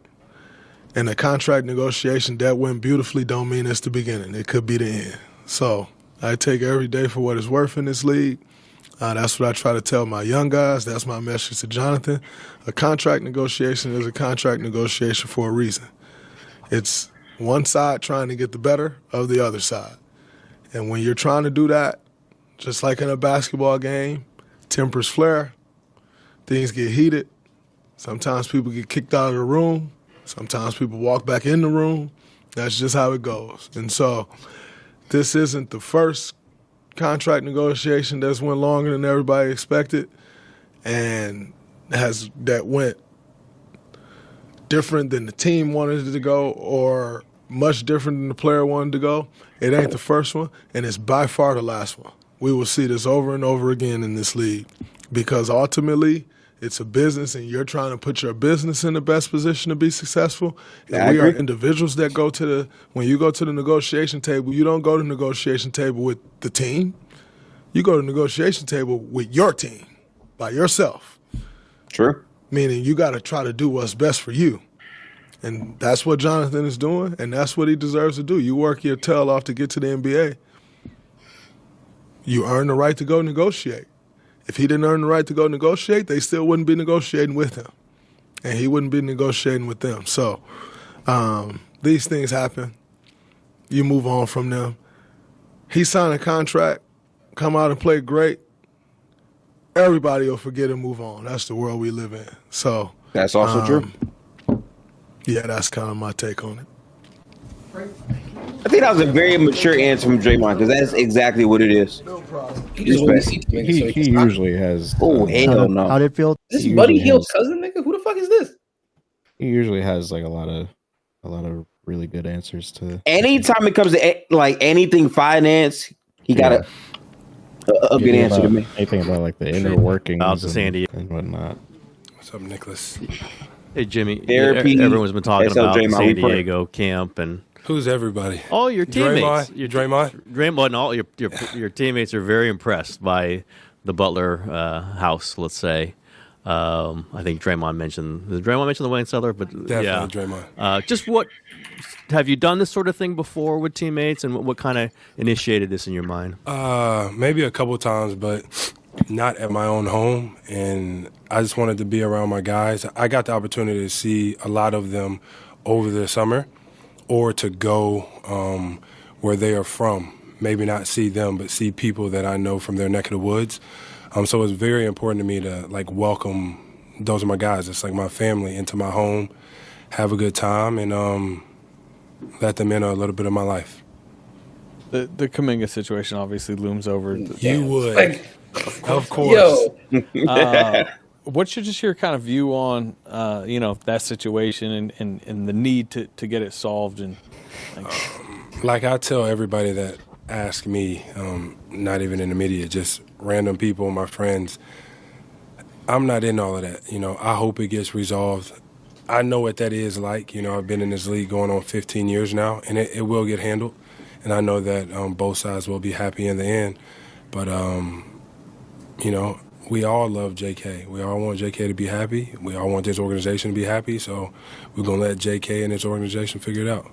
And a contract negotiation that went beautifully don't mean it's the beginning. It could be the end. So I take every day for what it's worth in this league. That's what I try to tell my young guys. That's my message to Jonathan. A contract negotiation is a contract negotiation for a reason. It's one side trying to get the better of the other side. And when you're trying to do that, just like in a basketball game, tempers flare, things get heated. Sometimes people get kicked out of the room. Sometimes people walk back in the room. That's just how it goes. And so this isn't the first contract negotiation that's went longer than everybody expected and that went different than the team wanted it to go or much different than the player wanted to go. It ain't the first one, and it's by far the last one. We will see this over and over again in this league because ultimately it's a business and you're trying to put your business in the best position to be successful. And we are individuals that when you go to the negotiation table, you don't go to the negotiation table with the team. You go to the negotiation table with your team, by yourself. True. Meaning you got to try to do what's best for you. And that's what Jonathan is doing, and that's what he deserves to do. You work your tail off to get to the NBA. You earn the right to go negotiate. If he didn't earn the right to go negotiate, they still wouldn't be negotiating with him. And he wouldn't be negotiating with them. So these things happen. You move on from them. He signed a contract, come out and play great. Everybody will forget and move on. That's the world we live in. So that's also true. Yeah, that's kind of my take on it. I think that was a very mature answer from Draymond because that's exactly what it is. No problem. He usually has. Oh, hell no. How did it feel? This Buddy Hield's cousin, nigga? Who the fuck is this? He usually has like a lot of really good answers to. Anytime it comes to like anything finance, he got a good answer to me. Anything about like the inner workings out to San Diego and whatnot. What's up, Nicholas? Hey, Jimmy. Therapy, everyone's been talking SL about the Draymond, San we pray. Diego camp and Who's everybody? all your teammates. Draymond? And all your teammates are very impressed by the Butler house. Let's say. I think Draymond mentioned. Did Draymond mention the Wayne Cellar? But Definitely yeah, Draymond. Just what have you done this sort of thing before with teammates, and what kind of initiated this in your mind? Maybe a couple times, but not at my own home. And I just wanted to be around my guys. I got the opportunity to see a lot of them over the summer, or to go where they are from. maybe not see them, but see people that I know from their neck of the woods. So it's very important to me to like welcome those are my guys. It's like my family into my home, have a good time, and let them in a little bit of my life. The Kuminga situation obviously looms over. You would, of course. What's your kind of view on that situation and the need to get it solved? And like I tell everybody that ask me, not even in the media, just random people, my friends, I'm not in all of that. I hope it gets resolved. I know what that is like. I've been in this league going on 15 years now, and it will get handled. And I know that both sides will be happy in the end. But, we all love JK. We all want JK to be happy. We all want this organization to be happy. So we're going to let JK and this organization figure it out.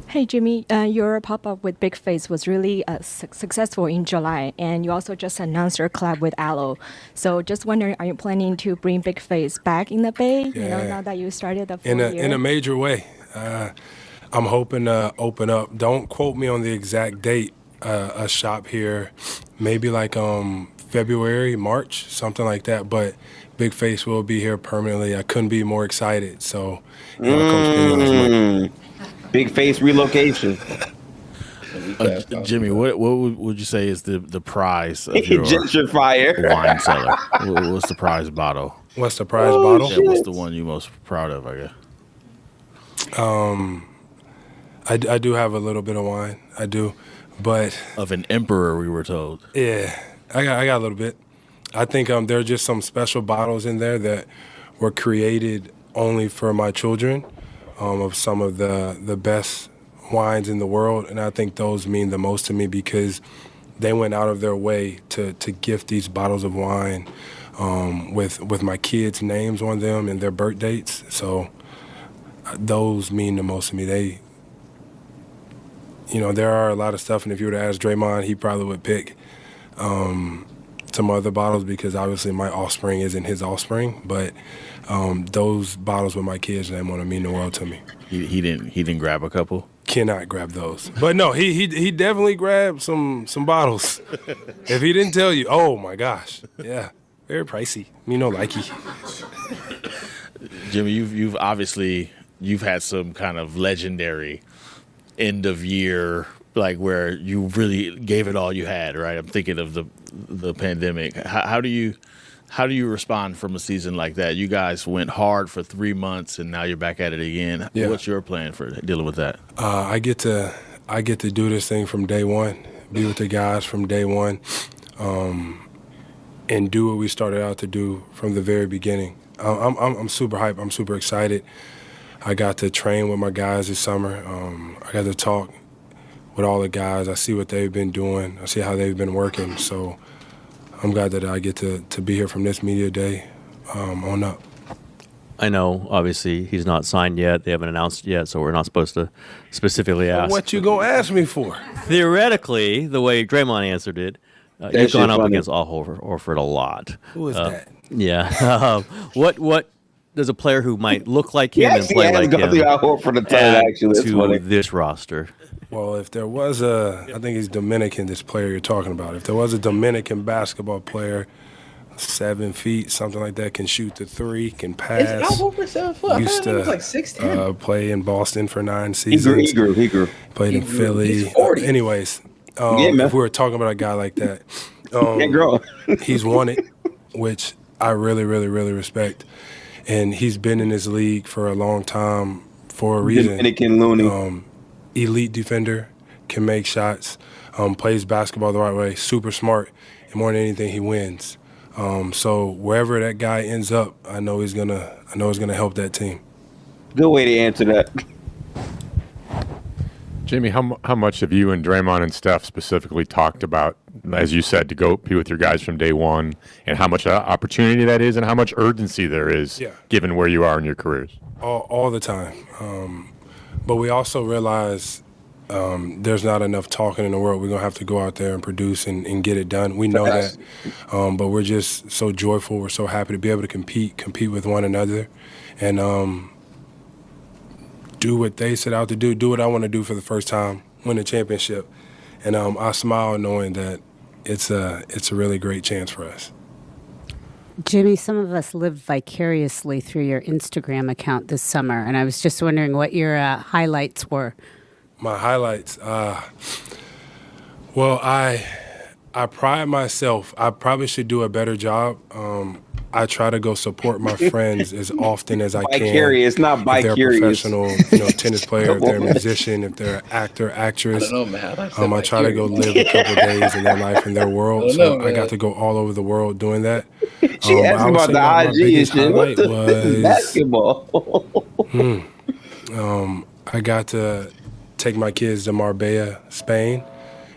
Hey, Jimmy, your pop-up with Big Face was really successful in July, and you also just announced your collab with Aloe. So just wondering, are you planning to bring Big Face back in the Bay, now that you started the full year? In a major way. I'm hoping to open up, don't quote me on the exact date, a shop here, maybe like February, March, something like that, but Big Face will be here permanently. I couldn't be more excited, so Big Face relocation. Jimmy, what would you say is the prize of your gentrifier wine cellar? What's the prize bottle? What's the prize bottle? Yeah, what's the one you're most proud of, I guess? I do have a little bit of wine. I do, but of an emperor, we were told. Yeah, I got a little bit. I think there are just some special bottles in there that were created only for my children, of some of the best wines in the world, and I think those mean the most to me because they went out of their way to gift these bottles of wine with my kids' names on them and their birth dates. So those mean the most to me. They, there are a lot of stuff, and if you were to ask Draymond, he probably would pick some other bottles because obviously my offspring isn't his offspring, but those bottles with my kids' name on them mean the world to me. He didn't grab a couple? Cannot grab those. But no, he definitely grabbed some bottles. If he didn't tell you, oh my gosh. Yeah. Very pricey. Likey. Jimmy, you've obviously had some kind of legendary end of year, like where you really gave it all you had, right? I'm thinking of the pandemic. How do you respond from a season like that? You guys went hard for 3 months, and now you're back at it again. Yeah. What's your plan for dealing with that? I get to do this thing from day one, be with the guys from day one, and do what we started out to do from the very beginning. I'm super hyped. I'm super excited. I got to train with my guys this summer. I got to talk with all the guys. I see what they've been doing. I see how they've been working. So I'm glad that I get to be here from this media day on up. I know, obviously, he's not signed yet. They haven't announced yet, so we're not supposed to specifically ask. What you gonna ask me for? Theoretically, the way Draymond answered it, you've gone up against Al Horford a lot. Who is that? Yeah. What does a player who might look like him and play like him add to this roster? Well, if there was I think he's Dominican, this player you're talking about. If there was a Dominican basketball player, 7 feet, something like that, can shoot the three, can pass. Is Al Horford 7 foot? Used to like 6'10". Play in Boston for 9 seasons. He grew. Played in Philly. He's 40. Anyways, if we were talking about a guy like that, he's won it, which I really, really, really respect. And he's been in this league for a long time for a reason. Dominican Looney. Elite defender, can make shots, plays basketball the right way, super smart, and more than anything, he wins. So wherever that guy ends up, I know he's gonna help that team. Good way to answer that. Jamie, how much have you and Draymond and Steph specifically talked about, as you said, to go be with your guys from day one, and how much opportunity that is, and how much urgency there is, given where you are in your careers? All the time. But we also realize there's not enough talking in the world. We're going to have to go out there and produce and get it done. We know that. But we're just so joyful. We're so happy to be able to compete with one another, and do what they set out to do what I want to do for the first time, win a championship. And I smile knowing that it's a really great chance for us. Jimmy, some of us lived vicariously through your Instagram account this summer, and I was just wondering what your highlights were. My highlights, well, I pride myself. I probably should do a better job. I try to go support my friends as often as I can. Vicarious, not vicarious. If they're a professional, tennis player, if they're a musician, if they're an actor, actress. I don't know, man. I try to go live a couple days in their life, in their world. I got to go all over the world doing that. She asked about the IG and shit. What the basketball? I got to take my kids to Marbella, Spain,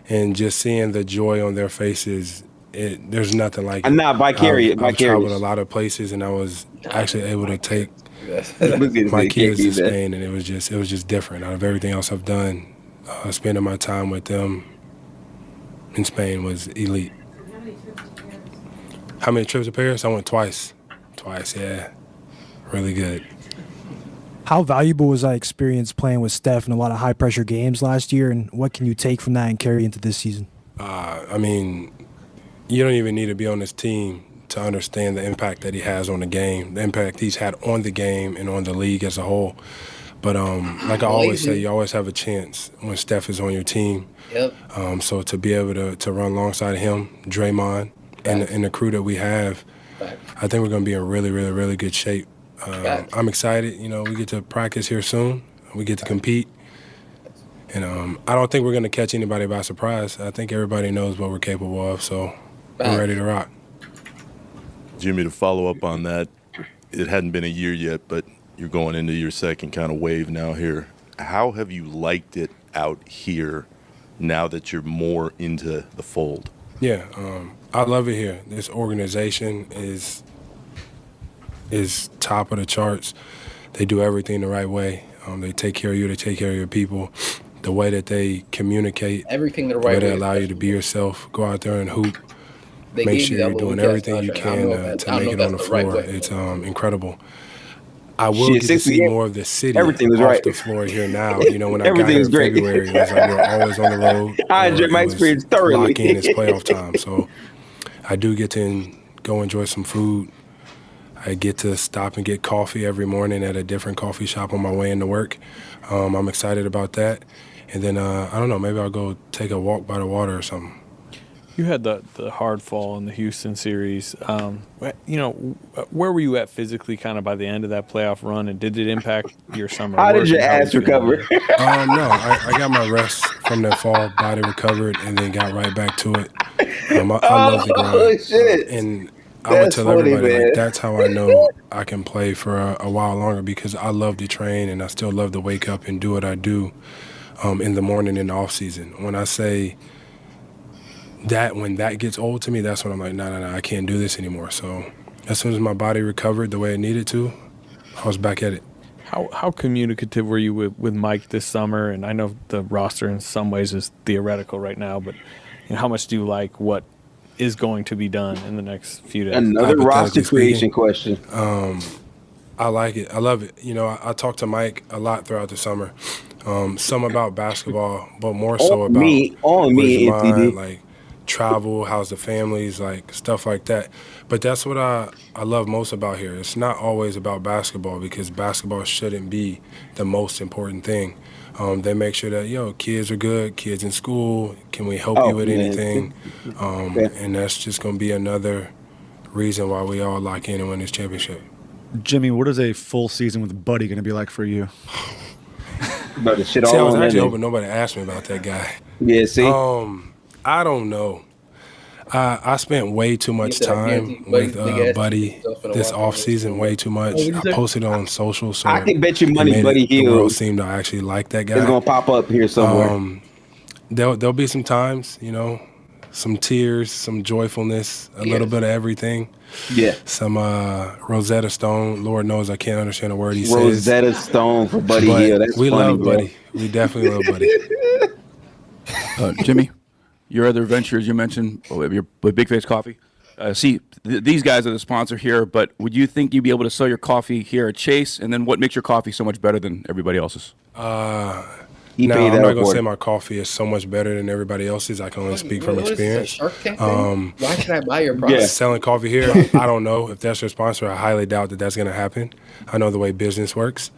and just seeing the joy on their faces. There's nothing like it. I'm not vicarious. I've traveled a lot of places, and I was actually able to take my kids to Spain, and it was just different. Out of everything else I've done, spending my time with them in Spain was elite. How many trips to Paris? I went twice. Yeah. Really good. How valuable was that experience playing with Steph in a lot of high-pressure games last year, and what can you take from that and carry into this season? You don't even need to be on this team to understand the impact that he has on the game, the impact he's had on the game and on the league as a whole. But like I always say, you always have a chance when Steph is on your team. Yep. So to be able to run alongside him, Draymond, and the crew that we have, I think we're going to be in really, really, really good shape. I'm excited. We get to practice here soon. We get to compete. And I don't think we're going to catch anybody by surprise. I think everybody knows what we're capable of, so we're ready to rock. Jimmy, to follow up on that, it hadn't been a year yet, but you're going into your second kind of wave now here. How have you liked it out here now that you're more into the fold? Yeah, I love it here. This organization is top of the charts. They do everything the right way. They take care of you. They take care of your people. The way that they communicate, everything the right way. They allow you to be yourself, go out there and hoop. Make sure you're doing everything you can to make it on the floor. It's incredible. I will get to see more of the city off the floor here now. When I got here in February, it was like we're always on the road. I enjoyed my experience thoroughly. Lock in, it's playoff time. So I do get to go enjoy some food. I get to stop and get coffee every morning at a different coffee shop on my way into work. I'm excited about that. And then, I don't know, maybe I'll go take a walk by the water or something. You had the hard fall in the Houston series. Where were you at physically kind of by the end of that playoff run, and did it impact your summer? How did your ass recover? No, I got my rest from that fall, body recovered, and then got right back to it. I love the grind. Shit. And I would tell everybody, that's how I know I can play for a while longer, because I love to train and I still love to wake up and do what I do in the morning in the off season. When I say that, when that gets old to me, that's when I'm like, no, I can't do this anymore. So as soon as my body recovered the way it needed to, I was back at it. How communicative were you with Mike this summer? And I know the roster in some ways is theoretical right now, but how much do you like what is going to be done in the next few days? Another roster creation question. I like it. I love it. I talked to Mike a lot throughout the summer. Some about basketball, but more so about mind, like travel, how's the families, like stuff like that. But that's what I love most about here. It's not always about basketball, because basketball shouldn't be the most important thing. They make sure that, kids are good, kids in school, can we help you with anything? And that's just going to be another reason why we all lock in and win this championship. Jimmy, what is a full season with Buddy going to be like for you? I was actually hoping nobody asked me about that guy. Yeah, see? I don't know. I spent way too much time with Buddy this offseason, way too much. I posted on social, so I can bet you money Buddy the world seemed to actually like that guy. It's going to pop up here somewhere. There'll be some times, some tears, some joyfulness, a little bit of everything. Yeah. Some Rosetta Stone. Lord knows I can't understand a word he says. Rosetta Stone for Buddy Hill. That's we funny, love Buddy. We definitely love Buddy. Jimmy, your other ventures you mentioned with Big Face Coffee. these guys are the sponsor here, but would you think you'd be able to sell your coffee here at Chase? And then what makes your coffee so much better than everybody else's? No, I'm not going to say my coffee is so much better than everybody else's. I can only speak from experience. Why should I buy your product? Selling coffee here, I don't know if that's your sponsor. I highly doubt that that's going to happen. I know the way business works.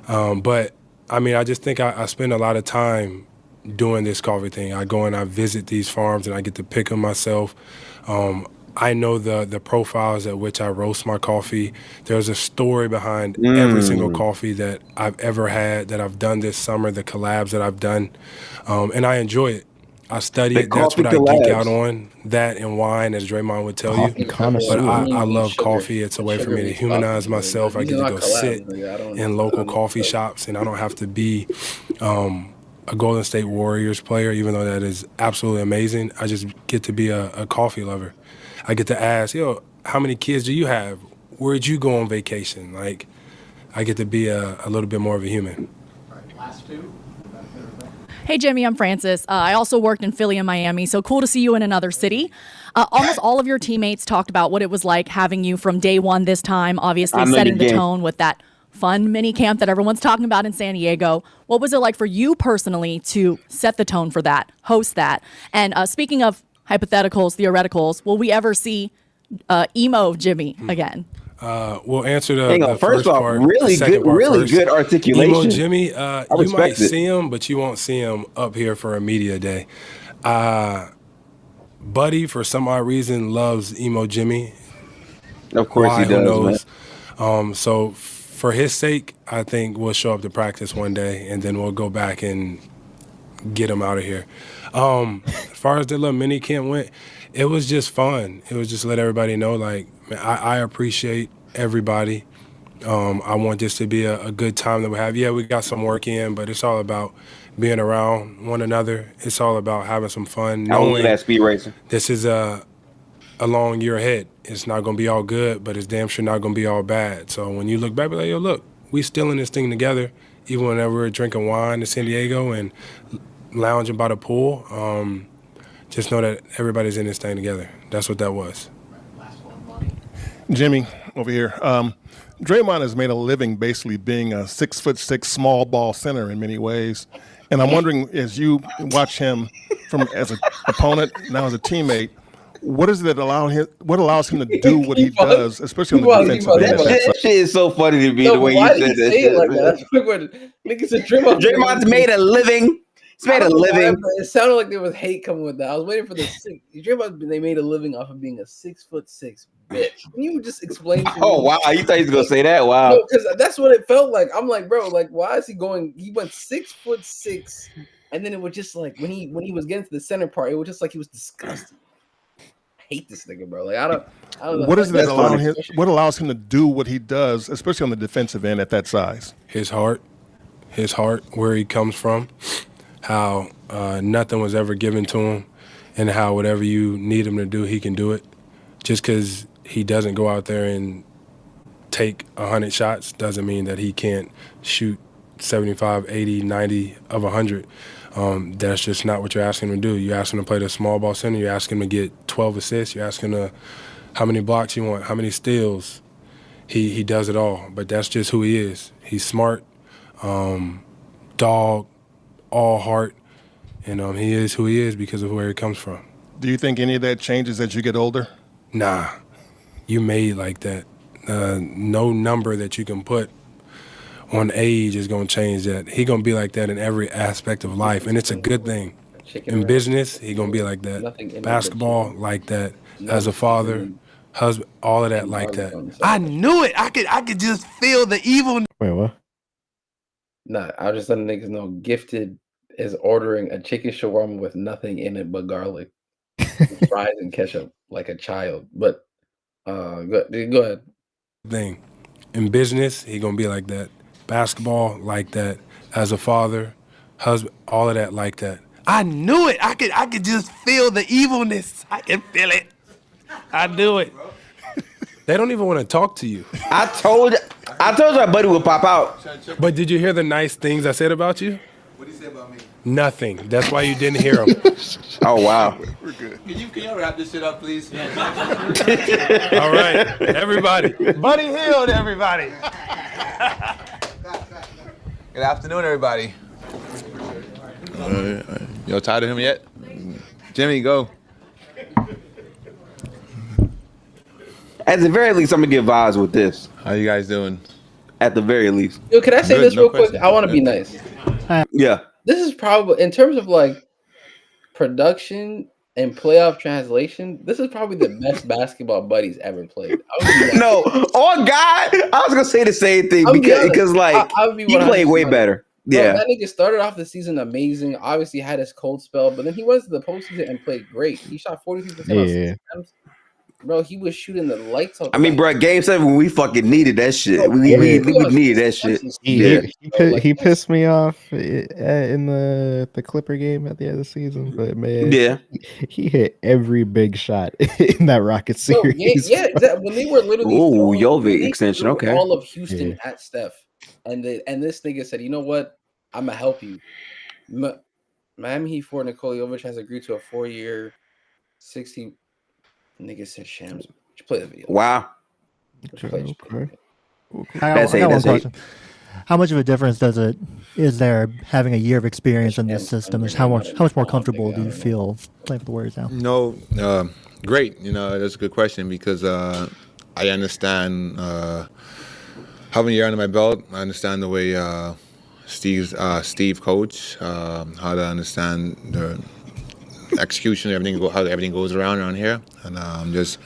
But, I mean, I just think I spend a lot of time doing this coffee thing. I go and I visit these farms and I get to pick them myself. I know the profiles at which I roast my coffee. There's a story behind every single coffee that I've ever had, that I've done this summer, the collabs that I've done, and I enjoy it. I study it. That's what I geek out on, that and wine, as Draymond would tell you. But I love coffee. It's a way for me to humanize myself. I get to go sit in local coffee shops, and I don't have to be a Golden State Warriors player, even though that is absolutely amazing. I just get to be a coffee lover. I get to ask, how many kids do you have? Where'd you go on vacation? Like, I get to be a little bit more of a human. Last two. Hey, Jimmy, I'm Francis. I also worked in Philly and Miami, so cool to see you in another city. Almost all of your teammates talked about what it was like having you from day one this time, obviously setting the tone with that fun mini camp that everyone's talking about in San Diego. What was it like for you personally to set the tone for that, host that? And speaking of hypotheticals, theoreticals, will we ever see emo Jimmy again? We'll answer the first part. Really good articulation. Emo Jimmy, you might see him, but you won't see him up here for a media day. Buddy, for some odd reason, loves Emo Jimmy. Of course he does, man. So for his sake, I think we'll show up to practice one day, and then we'll go back and get him out of here. As far as the little mini camp went, it was just fun. It was just let everybody know, like, man, I appreciate everybody. I want this to be a good time that we have. Yeah, we got some work in, but it's all about being around one another. It's all about having some fun. Knowing that speed racing. This is a long year ahead. It's not going to be all good, but it's damn sure not going to be all bad. So when you look back, be like, yo, look, we still in this thing together, even whenever we're drinking wine in San Diego and lounging by the pool. Just know that everybody's in this thing together. That's what that was. Jimmy, over here. Draymond has made a living basically being a 6'6" small ball center in many ways. And I'm wondering, as you watch him as an opponent, now as a teammate, what is it that allows him to do what he does, especially on the defensive end? That shit is so funny to me, the way you said that shit. Like that? That's Draymond's made a living. He's made a living. It sounded like there was hate coming with that. I was waiting for the six. They made a living off of being a 6'6" bitch. Can you just explain to me? Oh, wow. You thought he was going to say that? Wow. No, because that's what it felt like. I'm like, bro, like, why is he going? He went 6'6", and then it was just like, when he was getting to the center part, it was just like he was disgusting. I hate this nigga, bro. Like, I don't know. What is it that allows him to do what he does, especially on the defensive end at that size? His heart, where he comes from. How nothing was ever given to him, and how whatever you need him to do, he can do it. Just because he doesn't go out there and take 100 shots doesn't mean that he can't shoot 75, 80, 90 of 100. That's just not what you're asking him to do. You ask him to play the small ball center. You ask him to get 12 assists. You ask him to how many blocks you want, how many steals. He does it all, but that's just who he is. He's smart, dog, all heart, and he is who he is because of where he comes from. Do you think any of that changes as you get older? Nah, you made like that. No number that you can put on age is going to change that. He going to be like that in every aspect of life, and it's a good thing. In business, he going to be like that. Basketball, like that. As a father, husband, all of that like that. I knew it. I could just feel the evil. Wait, what? Nah, I was just letting niggas know Gifted is ordering a chicken shawarma with nothing in it but garlic, fries, and ketchup like a child. But go ahead. Thing. In business, he gonna be like that. Basketball, like that. As a father, husband, all of that like that. I knew it. I could just feel the evilness. I can feel it. I knew it. They don't even want to talk to you. I told you my buddy would pop out. But did you hear the nice things I said about you? What did he say about me? Nothing. That's why you didn't hear him. Oh, wow. We're good. Can y'all wrap this shit up, please? All right, everybody. Buddy Hield, everybody. Good afternoon, everybody. Y'all tired of him yet? Jimmy, go. At the very least, I'm gonna get vibes with this. How you guys doing? At the very least. Yo, can I say Good, this no real quick? question. I want to be nice. Yeah. This is probably, in terms of like production and playoff translation, this is probably the best basketball buddies ever played. No, oh God, I was gonna say the same thing because like he played way better. Bro, Yeah. that nigga started off the season amazing. Obviously had his cold spell, but then he went to the postseason and played great. He shot 43% on 6 attempts. Bro, he was shooting the lights out. I mean, bro, Game 7 when we fucking needed that shit. We needed that shit. He pissed me off in the Clipper game at the end of the season, but man, Yeah. he hit every big shot in that Rocket series. Yeah, when they were literally Ooh, Jovic they extension, threw okay. all of Houston Yeah. at Steph, and this nigga said, "You know what? I'm gonna help you." Miami Heat for Nikola Jovic has agreed to a 4-year, 60. Nigga said Shams. You play the video. Wow. Okay. I got one question. How much of a difference is there having a year of experience in this system? How much more comfortable do you feel playing for the Warriors now? No, great. You know, that's a good question because I understand having a year under my belt. I understand the way Steve coach, how to understand the execution, how everything goes around here, and just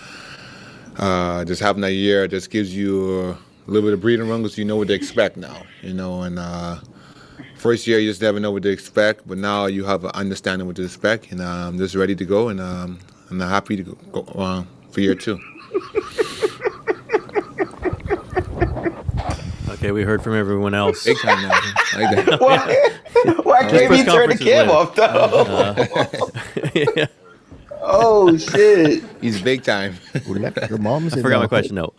having that year just gives you a little bit of breathing room because you know what to expect now, you know. And first year you just never know what to expect, but now you have an understanding what to expect, and I'm just ready to go, and I'm happy to go for year 2. Okay, we heard from everyone else. Big time now. Like that. Why can't we turn the cam off though? Yeah. Oh shit! He's big time. Your mom's I forgot my question. No,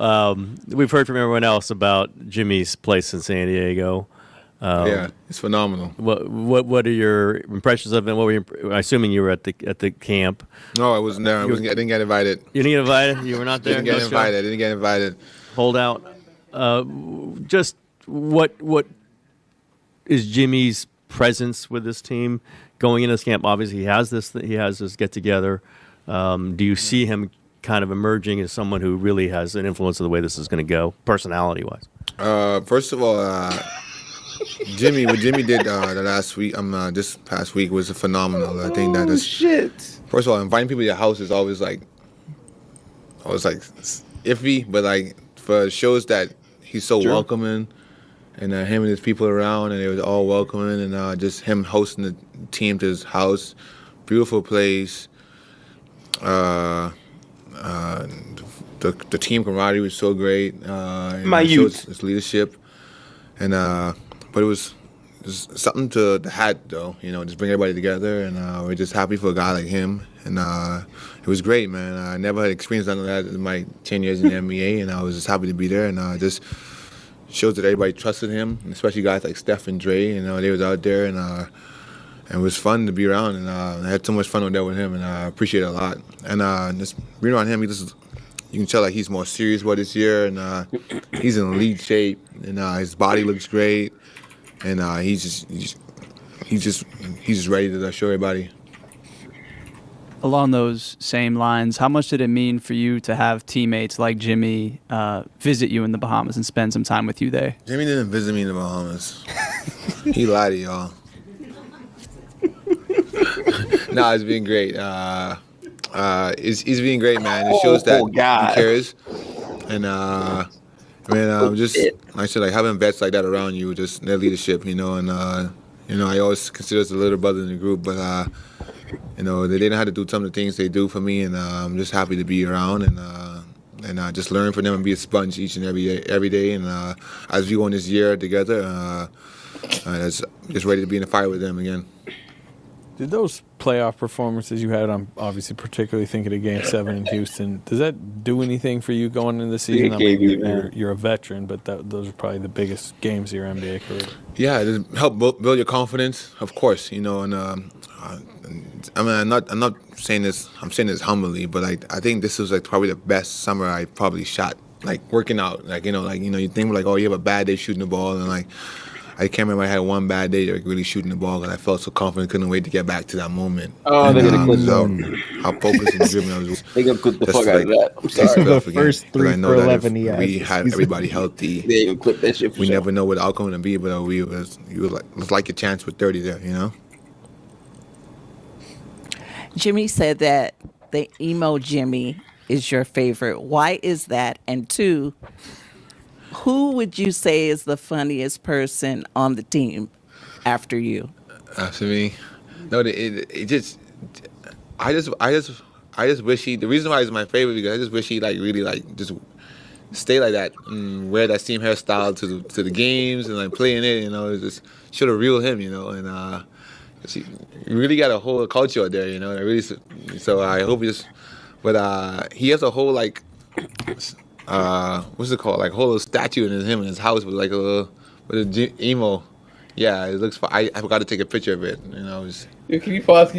we've heard from everyone else about Jimmy's place in San Diego. Yeah, it's phenomenal. What are your impressions of it? What were you, assuming you were at the camp? No, I wasn't there. I didn't get invited. You didn't get invited. You were not there. I didn't get invited. Hold out. Just what is Jimmy's presence with this team going into this camp? Obviously, he has this get together. Do you see him kind of emerging as someone who really has an influence of the way this is going to go, personality wise? First of all, what Jimmy did the last week, this past week was phenomenal. I think that is shit. First of all, inviting people to your house is always like iffy, but like for shows that he's so welcoming, and him and his people around, and they were all welcoming, and just him hosting the team to his house, beautiful place. The team camaraderie was so great. My youth, his leadership, and but it was something to had though. You know, just bring everybody together, and we're just happy for a guy like him, and it was great, man. I never had experienced none of that in my 10 years in the NBA, and I was just happy to be there, and just shows that everybody trusted him, especially guys like Steph and Dre. You know, they was out there, and it was fun to be around, and I had so much fun with him, and I appreciate it a lot. And just being around him, you can tell like he's more serious about this year, and he's in elite shape, and his body looks great, and he's just ready to show everybody. Along those same lines, how much did it mean for you to have teammates like Jimmy visit you in the Bahamas and spend some time with you there? Jimmy didn't visit me in the Bahamas. He lied to y'all. No, it's been great. He's being great, man. It shows that he cares. And just like I said, like having vets like that around you, just their leadership, you know. And I always consider us a little brother in the group, but they didn't have to do some of the things they do for me, and I'm just happy to be around and just learn from them and be a sponge each and every day. And as we go on this year together, just ready to be in the fight with them again. Did those playoff performances you had, I'm obviously particularly thinking of Game 7 in Houston, does that do anything for you going into the season? I mean, you're a veteran, but those are probably the biggest games of your NBA career. Yeah, it help build your confidence, of course. You know, and I mean, I'm not saying this. I'm saying this humbly, but I think this was like probably the best summer I probably shot. Like working out, you think like, oh, you have a bad day shooting the ball, and like I can't remember I had one bad day like really shooting the ball, and I felt so confident, couldn't wait to get back to that moment. Oh, they're gonna clip how focused and driven I was. They're gonna clip the fuck out of that. I'm sorry. The first 3 for 11 he had. We had everybody healthy. They gonna clip that shit. We never know what the outcome gonna be, but it was like a chance with 30 there, you know. Jimmy said that the emo Jimmy is your favorite. Why is that? And 2, who would you say is the funniest person on the team after you? After me? No, it just I just wish he. The reason why he's my favorite because I just wish he like really like just stay like that and wear that same hairstyle to the games and like playing it. You know, it just should have real him. You know, and you really got a whole culture out there. You know, and I really so I hope he just. But he has a whole like, what's it called? Like a whole statue in him in his house with like a little emo. Yeah, it looks. I forgot to take a picture of it. You know, Keep pause.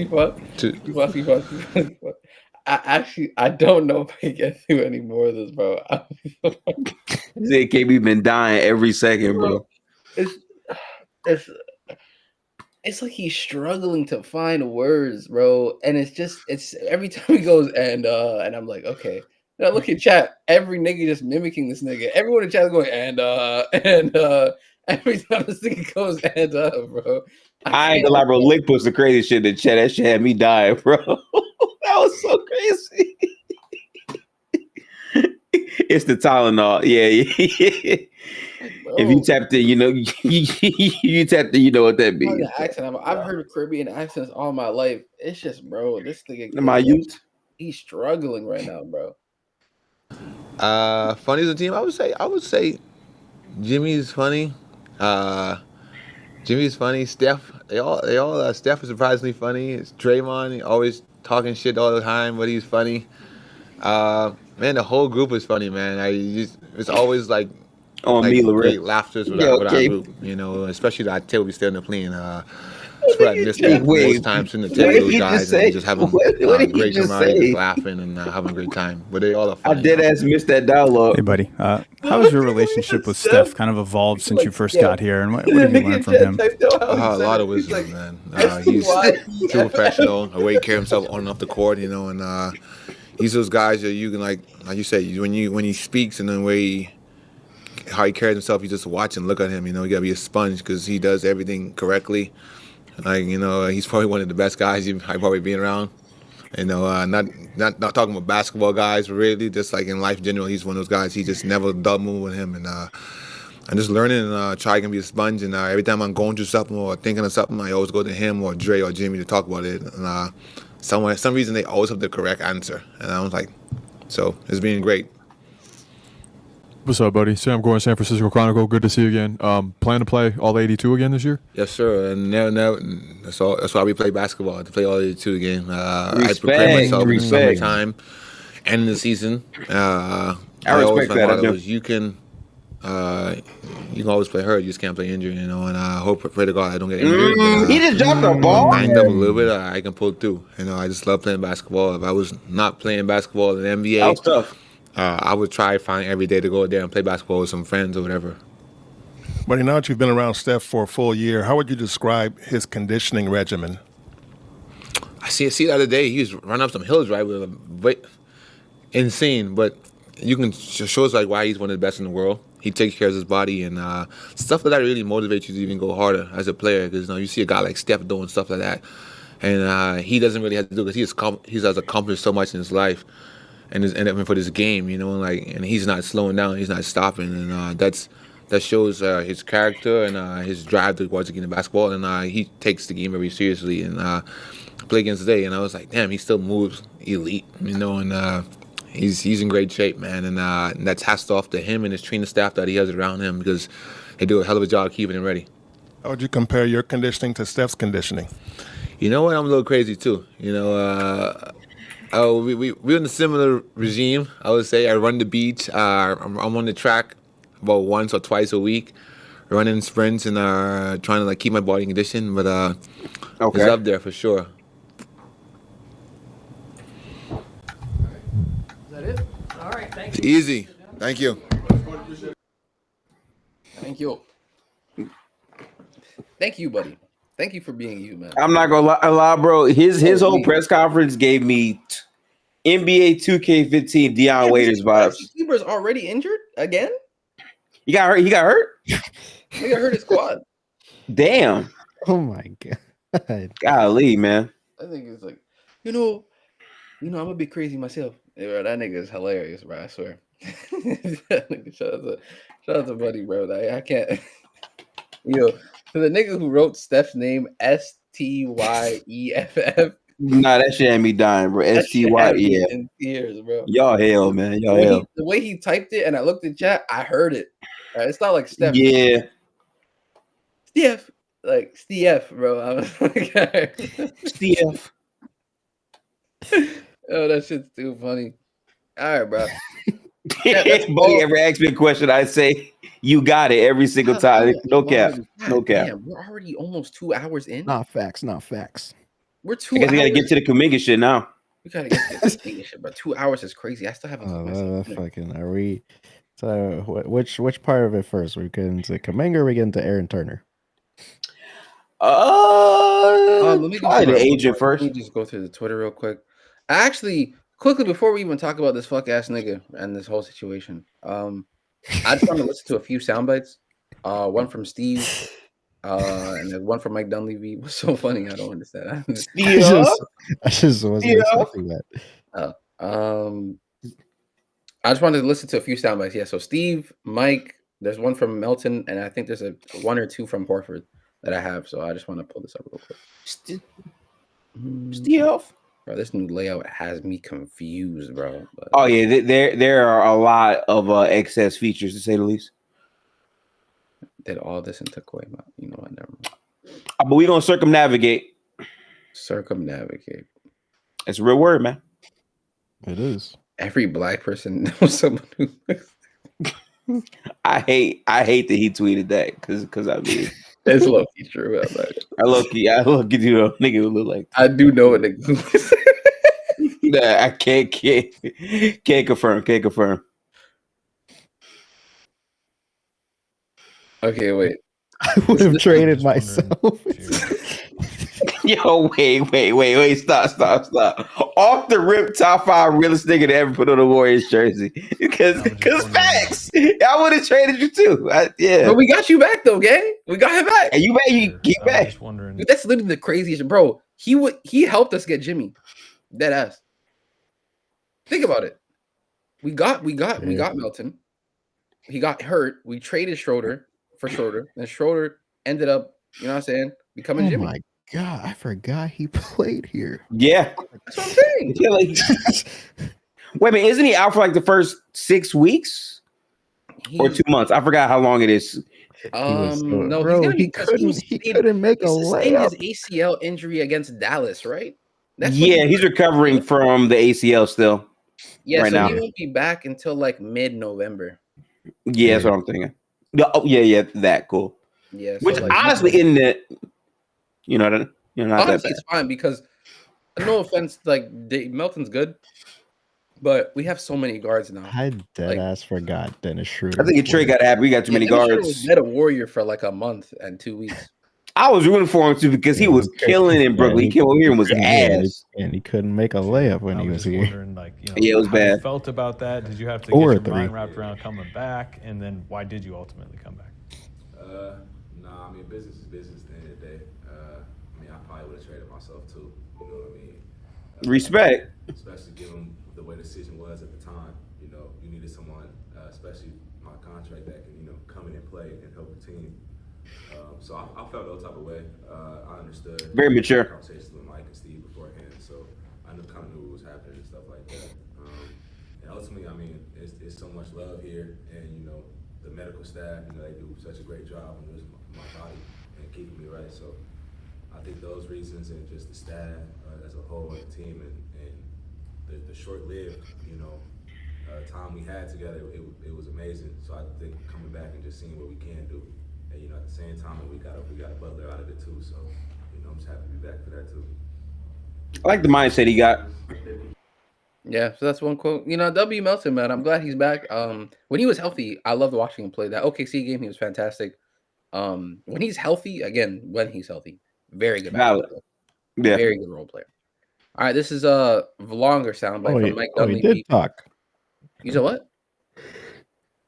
I don't know if I can get through any more of this, bro. KB been dying every second, bro. It's like he's struggling to find words, bro. And it's every time he goes and I'm like, okay. Now look at chat. Every nigga just mimicking this nigga. Everyone in chat is going and every time this nigga goes and bro. I ain't gonna lie, bro. Lick puts the crazy shit in the chat. That shit had me dying, bro. That was so crazy. It's the Tylenol. Yeah. If you tapped in, you know, you tapped in, you know what that means. I've heard Caribbean accents all my life. It's just, bro, this thing. My youth. He's struggling right now, bro. Funny as a team, I would say Jimmy's funny. Jimmy's funny. Steph, they all Steph is surprisingly funny. It's Draymond, always talking shit all the time, but he's funny. Man, the whole group is funny, man. It's always like great laughters with our group, you know, especially that table we still in the plane. That's what I missed most times in the table with those guys and just having great camaraderie, laughing and having a great time. But they all are funny. I dead ass missed that dialogue. Hey, buddy. How has your relationship with Steph kind of evolved since you first got here, and what have you learned from him? A lot of wisdom, man. He's true professional, a way he carries himself on and off the court, you know, and he's those guys that you can like you say, when he speaks and the how he carries himself, you just watch and look at him. You know, you gotta be a sponge because he does everything correctly. Like, you know, he's probably one of the best guys I've probably been around. You know, not talking about basketball guys, but really just like in life in general, he's one of those guys. He just never double with him, and I'm just learning and trying to be a sponge. And every time I'm going through something or thinking of something, I always go to him or Dre or Jimmy to talk about it. And some reason they always have the correct answer, and I was like, so it's been great. What's up, buddy? Sam Gore, San Francisco Chronicle. Good to see you again. Plan to play all 82 again this year? Yes, sir. And that's why we play basketball, to play all 82 again. I prepare myself in the summertime and in the season. I always my motto was you can always play hurt, you just can't play injured, you know. And I pray to God I don't get injured. He just dropped the ball. Banged up a little bit, I can pull through. You know, I just love playing basketball. If I was not playing basketball in the NBA, that was tough. I would try find every day to go there and play basketball with some friends or whatever. Buddy, now that you've been around Steph for a full year, how would you describe his conditioning regimen? I see the other day he was running up some hills, right? Insane, but you can shows like why he's one of the best in the world. He takes care of his body and stuff like that really motivates you to even go harder as a player because you see a guy like Steph doing stuff like that, and he doesn't really have to do it because he has accomplished so much in his life. And for this game, you know, and he's not slowing down, he's not stopping, and that shows his character and his drive towards the game of basketball, and he takes the game very seriously. And play against today, and I was like, damn, he still moves elite, you know, and he's in great shape, man, and that's hats off to him and his training staff that he has around him because they do a hell of a job keeping him ready. How would you compare your conditioning to Steph's conditioning? You know what? I'm a little crazy too. You know, we're in a similar regime. I would say I run the beach. I'm on the track about once or twice a week, running sprints and trying to like keep my body in condition. But it's up there for sure. Is that it? All right, thank It's easy. Thank you. Thank you. Thank you, buddy. Thank you for being you, man. I'm not gonna lie, bro. His whole press conference gave me NBA 2K15 Deion Waiters vibes. Kleber's already injured again. He got hurt. He got hurt. He got hurt his quad. Damn. Oh my god. Golly, man. I think it's like, you know, I'm a bit crazy myself. Hey, bro, that nigga is hilarious, bro. I swear. Shout out to Buddy, bro. I can't. Yo, for the nigga who wrote Steph's name STYEFF. Nah, that shit had me dying, bro. STYEF. In tears, bro. Y'all hell, man. Y'all hell. The way he typed it, and I looked at chat, I heard it. It's not like Steph. Yeah. Steph. Like Steph, bro. I was like, Steph. Oh, that shit's too funny. All right, bro. If Buddy ever asks me a question, I say, you got it every single time. No cap. No cap. Damn, we're already almost 2 hours in. Not facts. We're 2 I guess hours. we gotta get to the Kaminga shit now. We gotta get to the Kaminga shit, but 2 hours is crazy. I still haven't. Fucking are we? So which part of it first? We get into Kaminga or we get into Aaron Turner? Let me probably the agent first. Let me just go through the Twitter real quick. Actually, quickly before we even talk about this fuck ass nigga and this whole situation, I just want to listen to a few sound bites. One from Steve, and then one from Mike Dunleavy. What's so funny? I don't understand. I just wasn't expecting that. I just wanted to listen to a few sound bites. Yeah, so Steve, Mike, there's one from Melton, and I think there's one or two from Horford that I have. So I just want to pull this up real quick. Steve. Bro, this new layout has me confused, bro. But, Oh yeah, there are a lot of excess features to say the least. Did all this and took away my, you know what? Never mind. But we gonna circumnavigate. Circumnavigate. It's a real word, man. It is. Every black person knows someone who looks. I hate that he tweeted that because I mean it's low key true. I low key do know a nigga who look like that. I do know a nigga. Nah, I can't confirm. Can't confirm. Okay, wait. I would have traded myself. Yo, wait. Stop. Off the rip, top 5 realest nigga to ever put on a Warriors jersey. Because facts. I would have traded you too. Yeah. But we got you back though, gang. We got him back. And you get back. Dude, that's literally the craziest, bro. He helped us get Jimmy. Dead ass. Think about it. We got Melton. He got hurt. We traded Schroeder for Schroeder. And Schroeder ended up, you know what I'm saying, becoming Jimmy. Oh my god, I forgot he played here. Yeah. That's what I'm saying. Yeah, like, wait a minute, isn't he out for like the first 6 weeks? Or 2 months? I forgot how long it is. No, bro, he couldn't make a layup. His ACL injury against Dallas, right? He's recovering from the ACL still. Yeah, right so now. he won't be back until like mid-November. Yeah, that's what I'm thinking. Oh, yeah, that cool. Yeah, so which like, honestly, isn't it? Not honestly, that bad. it's fine because no offense, like Melton's good, but we have so many guards now. I dead ass forgot Dennis Schroeder. I think a trade got happy. We got too many Dennis Schroeder guards. was dead a Warrior for like a month and 2 weeks. I was rooting for him too because he was killing in Brooklyn. He came over here and was ass. And he couldn't make a layup when he was here. Yeah, it was how bad. You felt about that? Did you have to Or get your three. mind wrapped around coming back? And then why did you ultimately come back? Nah, I mean, business is business at the end of the day. I mean, I probably would have traded myself too. You know what I mean? Respect. Especially given the way the decision was at the time. You know, you needed someone, especially my contract, that can, come in and play and help the team. So I felt no type of way. I understood. Very mature. Conversations with Mike and Steve beforehand, so I kind of knew what was happening and stuff like that. And ultimately, I mean, it's so much love here, and the medical staff, they do such a great job on my body and keeping me right. So I think those reasons and just the staff as a whole and the team and the short-lived, time we had together, it was amazing. So I think coming back and just seeing what we can do, and at the same time we got a Butler out of it too. So I'm just happy to be back for that too. I like the mindset he got. Yeah, so that's one quote. W. Melton, man, I'm glad he's back. When he was healthy, I loved watching him play. That OKC game, he was fantastic. When he's healthy, very good basketball. Yeah. Very good role player. All right, this is a longer soundbite from Mike Dunleavy. He did talk. You said what?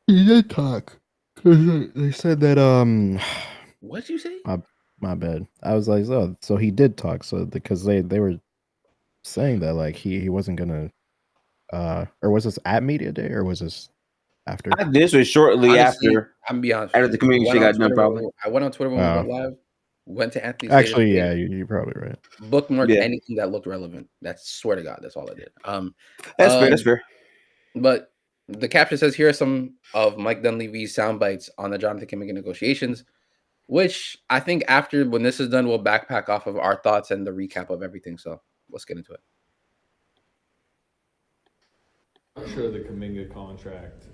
He did talk. They said that What'd you say? My bad. I was like, so he did talk. So because they were saying that like he wasn't gonna or was this at media day or was this after? This was shortly after. I'm gonna be honest. After the community got done, probably. I went on Twitter when we went live. Went to Anthony's. Actually, yeah, you're probably right. Bookmarked anything that looked relevant. Swear to God, that's all I did. That's fair. That's fair. But the caption says, "Here are some of Mike Dunleavy's sound bites on the Jonathan Kimming negotiations," which I think after when this is done, we'll backpack off of our thoughts and the recap of everything. So let's get into it. I'm sure the Kuminga contract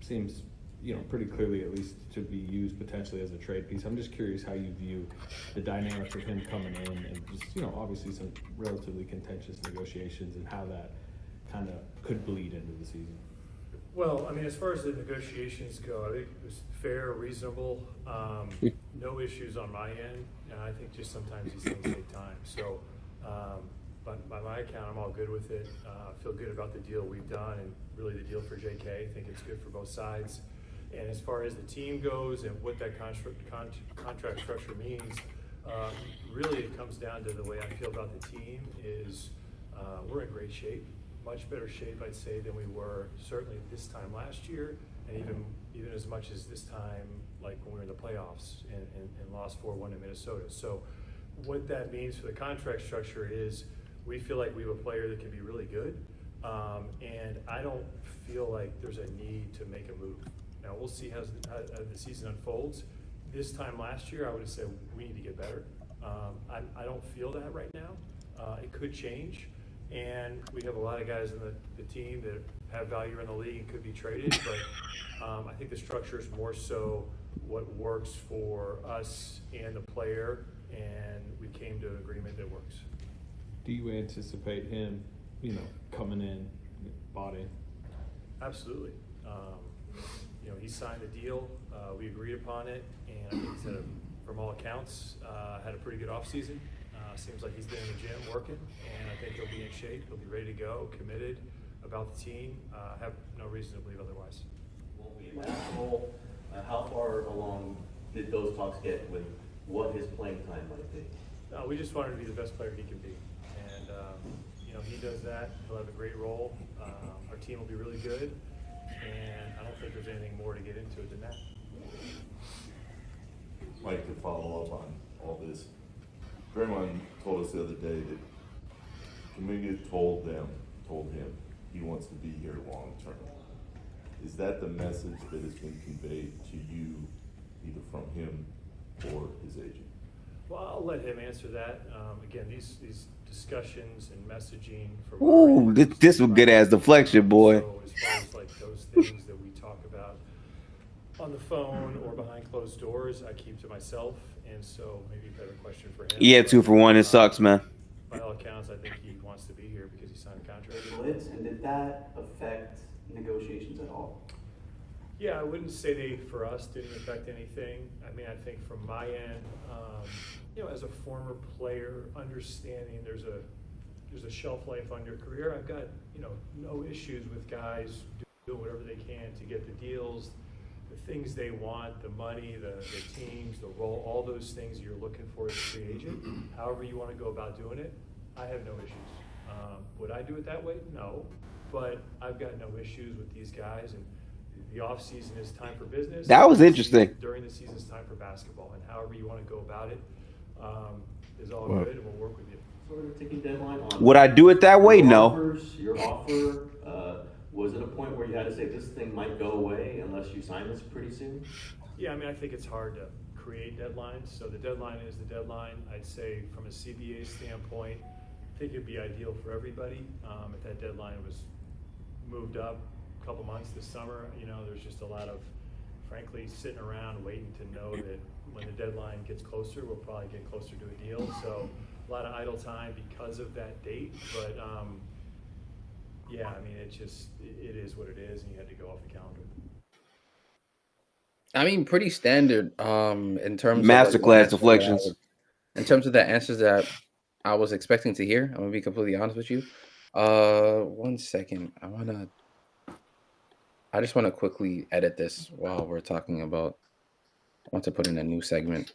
seems, pretty clearly at least to be used potentially as a trade piece. I'm just curious how you view the dynamic of him coming in and just, obviously some relatively contentious negotiations and how that kind of could bleed into the season. Well, I mean, as far as the negotiations go, I think it was fair, reasonable, no issues on my end, and I think just sometimes these things take time. So, but by my account, I'm all good with it. I feel good about the deal we've done and really the deal for JK. I think it's good for both sides. And as far as the team goes and what that contract structure means, really it comes down to the way I feel about the team is we're in great shape, much better shape, I'd say, than we were certainly this time last year, and even as much as this time, like when we were in the playoffs and lost 4-1 in Minnesota. So what that means for the contract structure is we feel like we have a player that can be really good, and I don't feel like there's a need to make a move. Now, we'll see how the season unfolds. This time last year, I would have said we need to get better. I don't feel that right now. It could change, and we have a lot of guys in the team that have value in the league and could be traded, but I think the structure is more so what works for us and the player, and we came to an agreement that works. Do you anticipate him, coming in, bought in? Absolutely. He signed the deal. We agreed upon it, and I think he's from all accounts, had a pretty good offseason. Seems like he's been in the gym working, and I think he'll be in shape. He'll be ready to go, committed about the team. Have no reason to believe otherwise. How far along did those talks get with what his playing time might be? We just want him to be the best player he can be, and he does that. He'll have a great role. Our team will be really good, and I don't think there's anything more to get into it than that. Mike, to follow up on all this, Draymond told us the other day that Kuminga told him he wants to be here long term. Is that the message that has been conveyed to you, either from him or his agent? Well, I'll let him answer that. Again, these discussions and messaging for Ooh, this was good ass deflection, boy. So as far as like those things that we talk about on the phone or behind closed doors, I keep to myself, and so maybe a better question for him. Yeah, 2 for 1. It sucks, man. By all accounts, I think he wants to be here because he signed a contract. And did that affect negotiations at all? Yeah, I wouldn't say they, for us, didn't affect anything. I mean, I think from my end, as a former player, understanding there's a shelf life on your career, I've got, no issues with guys doing whatever they can to get the deals, the things they want, the money, the teams, the role, all those things you're looking for as a free agent. However you want to go about doing it, I have no issues. Would I do it that way? No. But I've got no issues with these guys, and the off-season is time for business. That was interesting. During the season is time for basketball, and however you want to go about it is all good, and we'll work with you. Sort of ticking deadline on. Would I do it that way? Your No. Your offer, was it a point where you had to say this thing might go away unless you sign this pretty soon? Yeah, I mean, I think it's hard to create deadlines. So the deadline is the deadline. I'd say from a CBA standpoint, I think it'd be ideal for everybody if that deadline was moved up a couple months this summer. There's just a lot of, frankly, sitting around waiting to know that when the deadline gets closer, we'll probably get closer to a deal. So a lot of idle time because of that date. But yeah, I mean, it is what it is, and you had to go off the calendar. I mean, pretty standard in terms Masterclass of deflections. In terms of the answers that I was expecting to hear, I'm gonna be completely honest with you. 1 second. I just want to quickly edit this while we're talking about. I want to put in a new segment.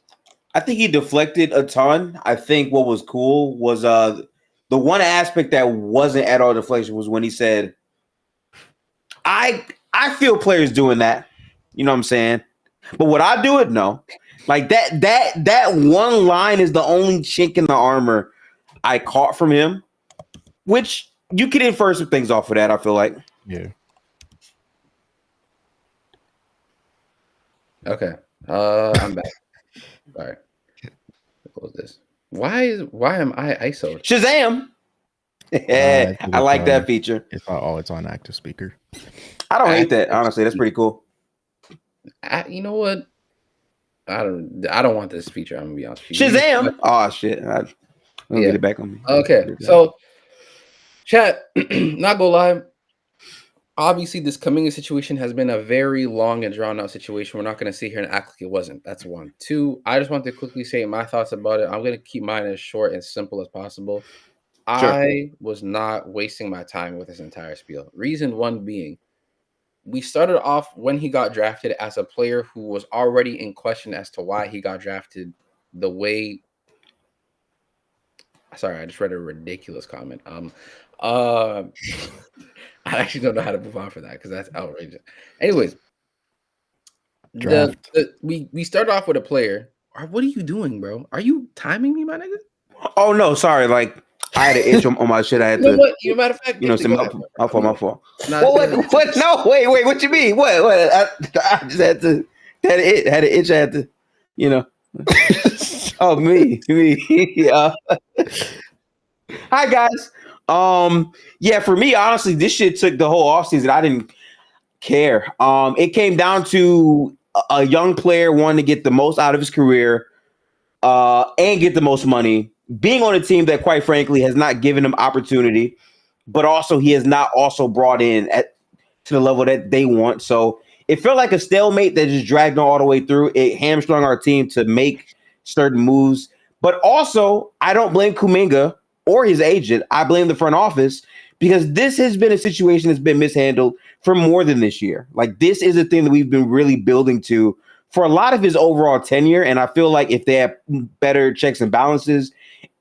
I think he deflected a ton. I think what was cool was the one aspect that wasn't at all deflection was when he said, I feel players doing that. You know what I'm saying? But would I do it? No. Like that one line is the only chink in the armor I caught from him, which you can infer some things off of that, I feel like. Yeah. Okay. I'm back. All right. Close this. Why am I ISO? Shazam! I like that feature. It's on active speaker. I don't hate that, honestly. That's pretty cool. You know what? I don't want this feature. I'm gonna be honest with you. Shazam! Oh shit! I'm gonna get it back on me. Okay, so chat. Not gonna lie. Obviously, this Kuminga situation has been a very long and drawn out situation. We're not going to sit here and act like it wasn't. That's one. Two, I just want to quickly say my thoughts about it. I'm going to keep mine as short and simple as possible. Sure. I was not wasting my time with this entire spiel. Reason one being, we started off when he got drafted as a player who was already in question as to why he got drafted the way. Sorry, I just read a ridiculous comment. I actually don't know how to move on for that because that's outrageous. Anyways, we started off with a player. What are you doing, bro? Are you timing me, my nigga? Oh no, sorry. Like I had an itch on my shit. I had to. What? Matter of fact, my fault. What? No, wait. What you mean? What? I just had to. Had an itch. I had to. Oh, me. Hi guys. Yeah, for me, honestly, this shit took the whole offseason. I didn't care. It came down to a young player wanting to get the most out of his career, and get the most money, being on a team that, quite frankly, has not given him opportunity, but also he has not also brought in to the level that they want. So it felt like a stalemate that just dragged on all the way through. It hamstrung our team to make certain moves. But also, I don't blame Kuminga or his agent. I blame the front office because this has been a situation that's been mishandled for more than this year. Like, this is a thing that we've been really building to for a lot of his overall tenure. And I feel like if they have better checks and balances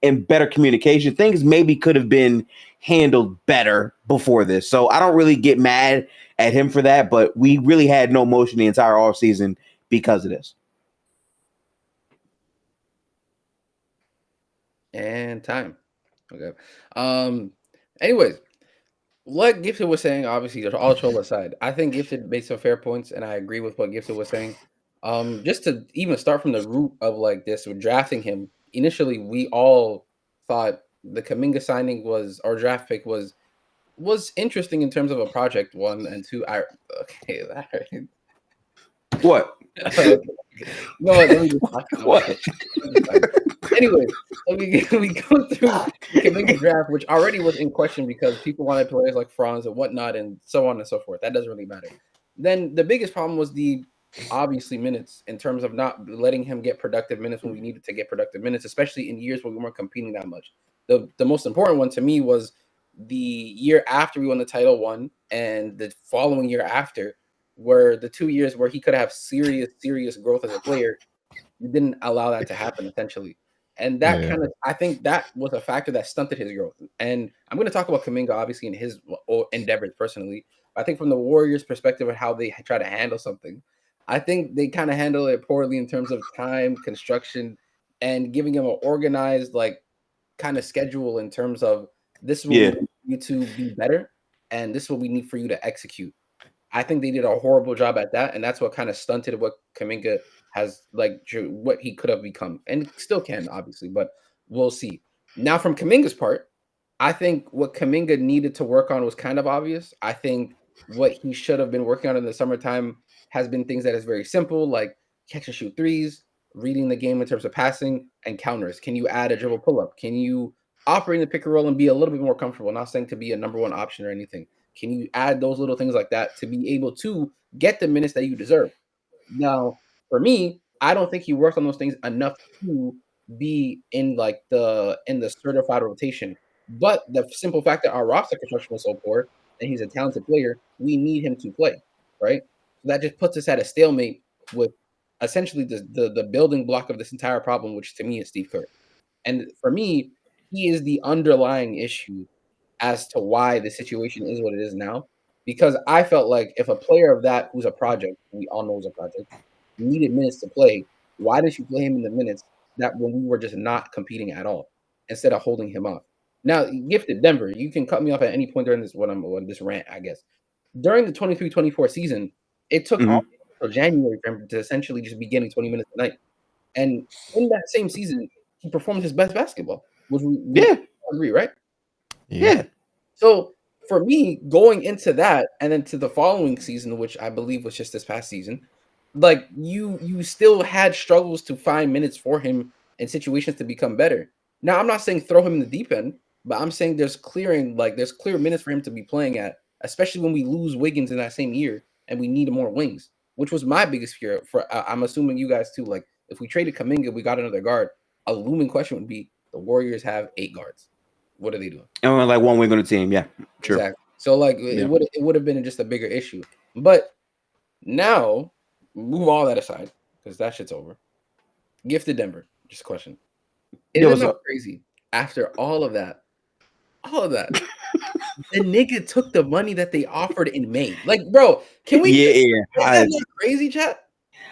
and better communication, things maybe could have been handled better before this. So I don't really get mad at him for that, but we really had no motion the entire offseason because of this. And time. Okay. Anyways, what Gifted was saying, obviously, all troll aside, I think Gifted made some fair points, and I agree with what Gifted was saying. Just to even start from the root of like this, with drafting him, initially we all thought the Kuminga signing or draft pick was interesting in terms of a project, one, and two. What? No, let me just what? Anyway, we go through Kuminga draft, which already was in question because people wanted players like Franz and whatnot, and so on and so forth. That doesn't really matter. Then the biggest problem was the obviously minutes, in terms of not letting him get productive minutes when we needed to get productive minutes, especially in years where we weren't competing that much. The most important one to me was the year after we won the title one, and the following year after, were the 2 years where he could have serious growth as a player. You didn't allow that to happen, essentially. And that kind of, I think that was a factor that stunted his growth. And I'm going to talk about Kuminga, obviously, in his endeavors personally. I think from the Warriors' perspective of how they try to handle something, I think they kind of handle it poorly in terms of time, construction, and giving him an organized, like, kind of schedule in terms of this is what we need you to be better, and this is what we need for you to execute. I think they did a horrible job at that, and that's what kind of stunted what Kuminga has what he could have become and still can, obviously, but we'll see. Now, from Kuminga's part, I think what Kuminga needed to work on was kind of obvious. I think what he should have been working on in the summertime has been things that is very simple, like catch and shoot threes, reading the game in terms of passing and counters. Can you add a dribble pull-up? Can you operate in the pick and roll and be a little bit more comfortable? Not saying to be a number one option or anything. Can you add those little things like that to be able to get the minutes that you deserve? Now, for me, I don't think he worked on those things enough to be in the certified rotation. But the simple fact that our roster construction was so poor and he's a talented player, we need him to play, right? So that just puts us at a stalemate with essentially the building block of this entire problem, which to me is Steve Kerr. And for me, he is the underlying issue as to why the situation is what it is now. Because I felt like if a player of that who's a project, we all know is a project, needed minutes to play, why didn't you play him in the minutes that when we were just not competing at all instead of holding him off? Now, gifted Denver, you can cut me off at any point during this rant, I guess. During the 23-24 season, it took all until January for him to essentially just be getting 20 minutes a night. And in that same season, he performed his best basketball, which we agree, right? Yeah. So for me, going into that and then to the following season, which I believe was just this past season, like you still had struggles to find minutes for him in situations to become better. Now, I'm not saying throw him in the deep end, but I'm saying there's clear minutes for him to be playing at, especially when we lose Wiggins in that same year and we need more wings, which was my biggest fear. I'm assuming you guys too. Like if we traded Kuminga, we got another guard. A looming question would be: the Warriors have 8 guards. What are they doing? And only like one wing on the team. Yeah, sure. Exactly. So it would have been just a bigger issue. But now, move all that aside because that shit's over. Gifted Denver. Just a question. Isn't that crazy? After all of that, the nigga took the money that they offered in May. Like, bro, can we? Is that not crazy, chat?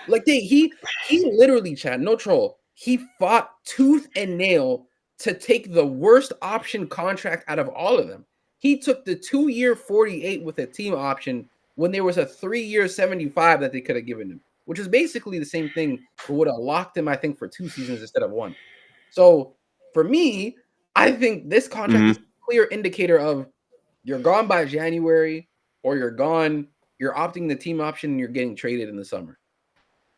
Like he literally, chat, no troll. He fought tooth and nail to take the worst option contract out of all of them. He took the 2-year 48 with a team option when there was a 3-year 75 that they could have given him, which is basically the same thing, but would have locked him, I think, for 2 seasons instead of 1. So for me, I think this contract is a clear indicator of you're gone by January or you're gone, you're opting the team option and you're getting traded in the summer.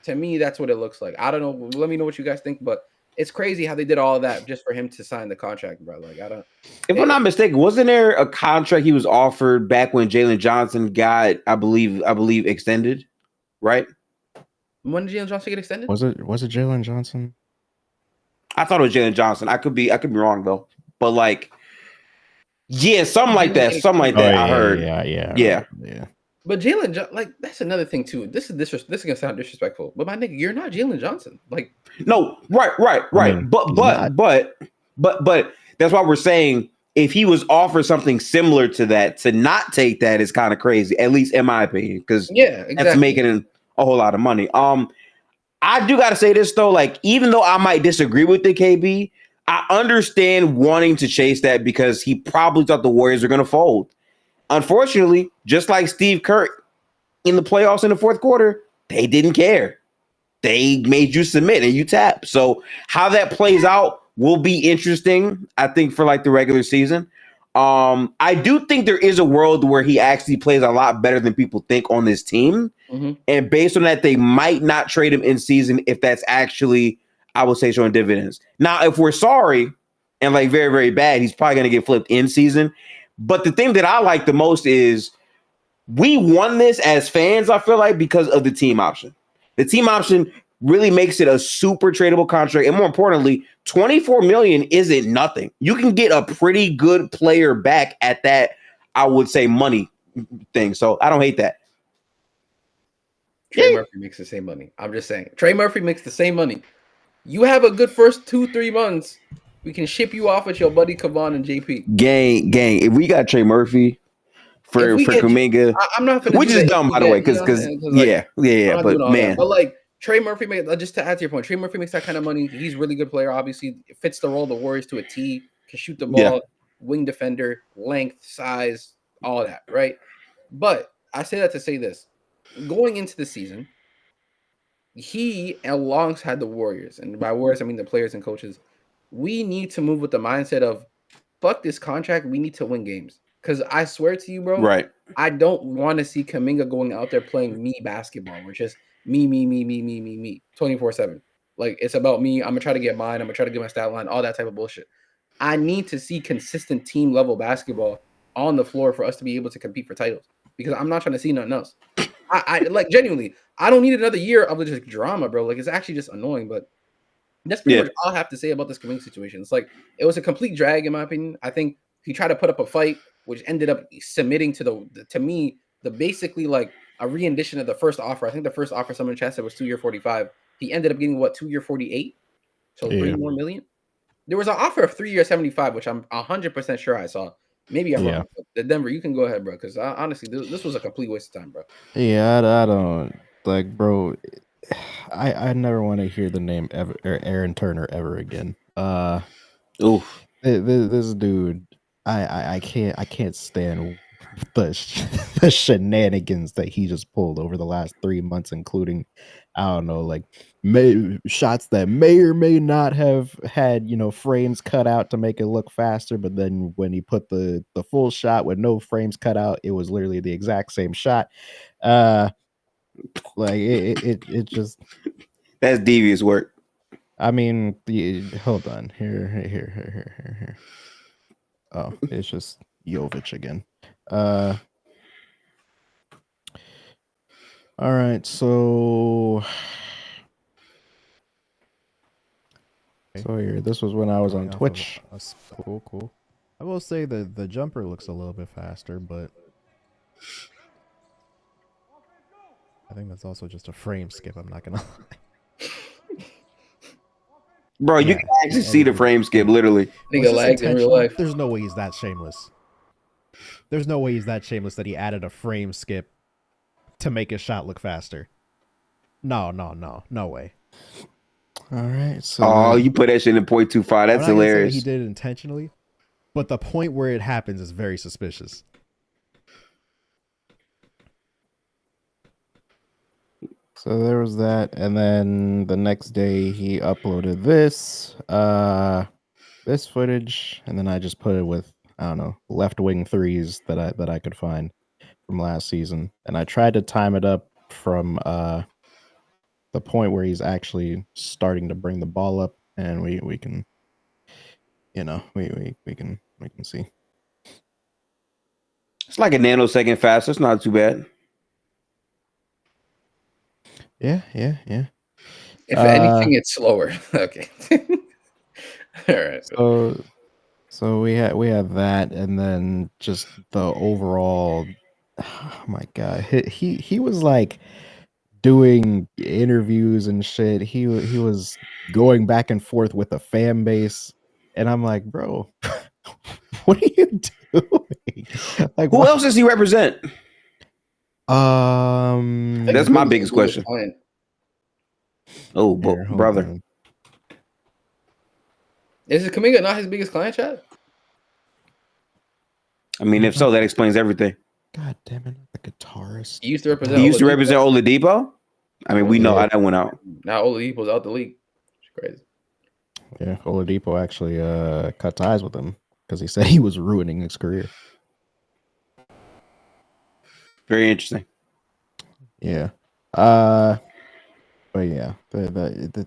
To me, that's what it looks like. I don't know. Let me know what you guys think, but it's crazy how they did all of that just for him to sign the contract, bro. Like, if I'm not mistaken, wasn't there a contract he was offered back when Jalen Johnson got, I believe, extended, right? When did Jalen Johnson get extended? Was it Jalen Johnson? I thought it was Jalen Johnson. I could be wrong though. But like, yeah, something like that. I heard. Yeah. But Jalen, like, that's another thing too. This is gonna sound disrespectful, but my nigga, you're not Jalen Johnson. Like, no, right. I mean, but that's why we're saying if he was offered something similar to that, to not take that is kind of crazy, at least in my opinion, because that's making a whole lot of money. I do got to say this though, like, even though I might disagree with the KB, I understand wanting to chase that because he probably thought the Warriors were going to fold. Unfortunately, just like Steve Kerr in the playoffs in the fourth quarter, they didn't care. They made you submit and you tap. So how that plays out will be interesting, I think, for like the regular season. I do think there is a world where he actually plays a lot better than people think on this team. And based on that, they might not trade him in season if that's actually, I would say, showing dividends. Now, if we're sorry and like very, very bad, he's probably going to get flipped in season. But the thing that I like the most is we won this as fans, I feel like, because of the team option. The team option really makes it a super tradable contract. And more importantly, $24 million isn't nothing. You can get a pretty good player back at that, I would say, money thing. So I don't hate that. Trey Murphy makes the same money. I'm just saying. Trey Murphy makes the same money. You have a good first 2-3 months. We can ship you off with your buddy Kavan and JP. Gang. If we got Trey Murphy for Kuminga, I'm not which is dumb, by the way, because but man. But like Trey Murphy just to add to your point, Trey Murphy makes that kind of money. He's a really good player. Obviously, it fits the role of the Warriors to a T. Can shoot the ball, wing defender, length, size, all that, right? But I say that to say this. Going into the season, he alongside the Warriors, and by Warriors I mean the players and coaches, we need to move with the mindset of fuck this contract. We need to win games. Because I swear to you, bro, Right. I don't want to see Kuminga going out there playing me basketball, where it's just me, 24/7. Like, it's about me. I'm gonna try to get mine. I'm gonna try to get my stat line, all that type of bullshit. I need to see consistent team level basketball on the floor for us to be able to compete for titles. Because I'm not trying to see nothing else. I like, genuinely, I don't need another year of just drama, bro. Like, it's actually just annoying, but that's pretty much all I have to say about this Kuminga situation. It's like, it was a complete drag, in my opinion. I think he tried to put up a fight, which ended up submitting to to me, the basically like a rendition of the first offer. I think the first offer someone chat was 2 year 45. He ended up getting 2 year 48. So Yeah. 3 more million. There was an offer of 3 year 75, which I'm 100% sure I saw. Maybe I'm wrong. But Denver, you can go ahead, bro. Because honestly, this was a complete waste of time, bro. Yeah, I don't like, bro. I never want to hear the name Aaron Turner ever again. This dude, I can't stand the shenanigans that he just pulled over the last 3 months, including, I don't know, like shots that may or may not have had, frames cut out to make it look faster, but then when he put the full shot with no frames cut out, it was literally the exact same shot. Like it just, that's devious work. I mean, hold on here. Oh, it's just Jovic again. All right, so here, this was when I was on Twitch. Cool. I will say that the jumper looks a little bit faster, but I think that's also just a frame skip. I'm not gonna lie. Bro, you can actually see the frame skip, literally. There's no way he's that shameless. There's no way he's that shameless that he added a frame skip to make his shot look faster. No way. All right. So you put that shit in 0.25. That's hilarious. He did it intentionally, but the point where it happens is very suspicious. So there was that, and then the next day he uploaded this footage, and then I just put it with, I don't know, left wing threes that I could find from last season, and I tried to time it up from the point where he's actually starting to bring the ball up, and we can, we can see. It's like a nanosecond faster. It's not too bad. Yeah. If anything, it's slower. Okay. All right. So we have that, and then just the overall. Oh my god, he was like doing interviews and shit. He was going back and forth with the fan base, and I'm like, bro, what are you doing? Like, who else does he represent? That's my biggest question. Oh, brother. Is Kuminga not his biggest client, chat? I mean, if so, that explains everything. God damn it, the guitarist. He used to represent. Oladipo. I mean, we know how that went out. Now Oladipo's out the league. It's crazy. Yeah, Oladipo actually cut ties with him because he said he was ruining his career. Very interesting. Yeah. But yeah,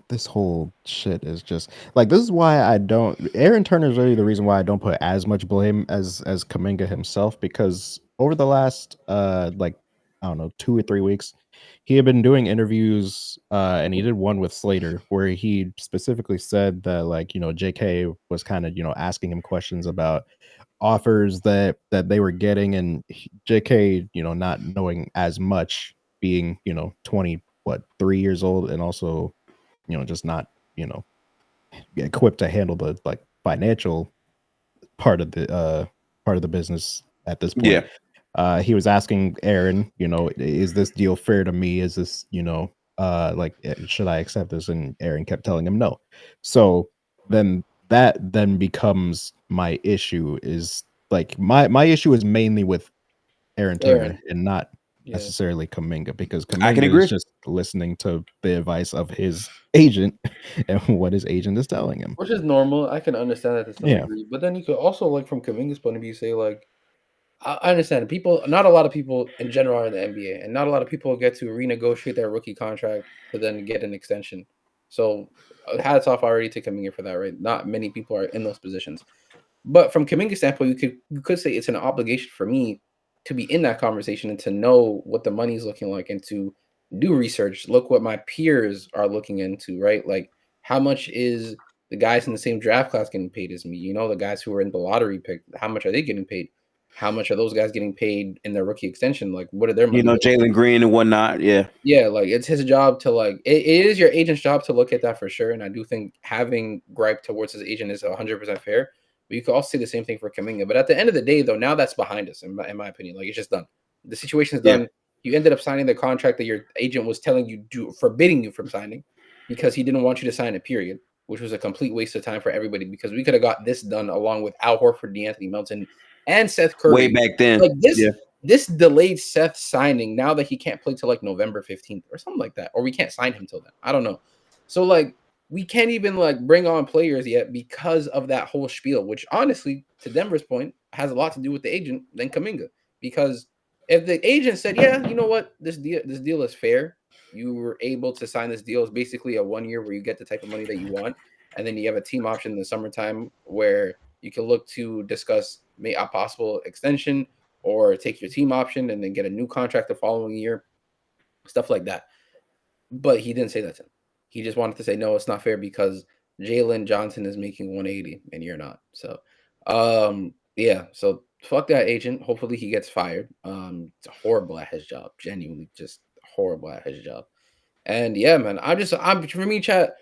this whole shit is just like, this is why I don't. Aaron Turner is really the reason why I don't put as much blame as Kuminga himself, because over the last like, I don't know, 2 or 3 weeks, he had been doing interviews, and he did one with Slater where he specifically said that, like, JK was kind of, asking him questions about offers that they were getting, and JK, not knowing as much, being 23 years old, and also just not equipped to handle the like financial part of the business at this point. He was asking Aaron, is this deal fair to me? Is this like, should I accept this? And Aaron kept telling him no. So then that becomes my issue, is like my issue is mainly with Aaron Turner and not necessarily Kuminga, because I can Kuminga agree. is just listening to the advice of his agent and what his agent is telling him. Which is normal. I can understand that to some Yeah. degree. But then you could also, like, from Kuminga's point of view, say, like, I understand people. Not a lot of people in general are in the NBA, and not a lot of people get to renegotiate their rookie contract to then get an extension. So hats off already to Kuminga for that, right? Not many people are in those positions. But from Kuminga's standpoint, you could say it's an obligation for me to be in that conversation and to know what the money's looking like and to do research. Look what my peers are looking into, right? Like, how much is the guys in the same draft class getting paid as me? You know, the guys who are in the lottery pick, how much are they getting paid? How much are those guys getting paid in their rookie extension? Like, what are their money? Jalen Green and whatnot. Yeah. Yeah, like, it's his job to, like, it is your agent's job to look at that for sure. And I do think having gripe towards his agent is 100% fair. But you could also say the same thing for Kuminga. But at the end of the day, though, now that's behind us, in my opinion. Like, it's just done. The situation's done. Yeah. You ended up signing the contract that your agent was telling you forbidding you from signing because he didn't want you to sign it, period, which was a complete waste of time for everybody because we could have got this done along with Al Horford, DeAnthony Melton, and Seth Curry. Way back then. Like, Yeah. this delayed Seth signing now that he can't play till like November 15th or something like that. Or we can't sign him till then. I don't know. So, like, we can't even, like, bring on players yet because of that whole spiel, which honestly, to Denver's point, has a lot to do with the agent than Kuminga. Because if the agent said, yeah, you know what, this deal is fair, you were able to sign this deal. It's basically a 1 year where you get the type of money that you want. And then you have a team option in the summertime where you can look to discuss a possible extension or take your team option and then get a new contract the following year, stuff like that. But he didn't say that to him. He just wanted to say, no, it's not fair because Jalen Johnson is making 180 and you're not. So, yeah. So fuck that agent. Hopefully he gets fired. It's horrible at his job. Genuinely, just horrible at his job. And yeah, man, for me, chat.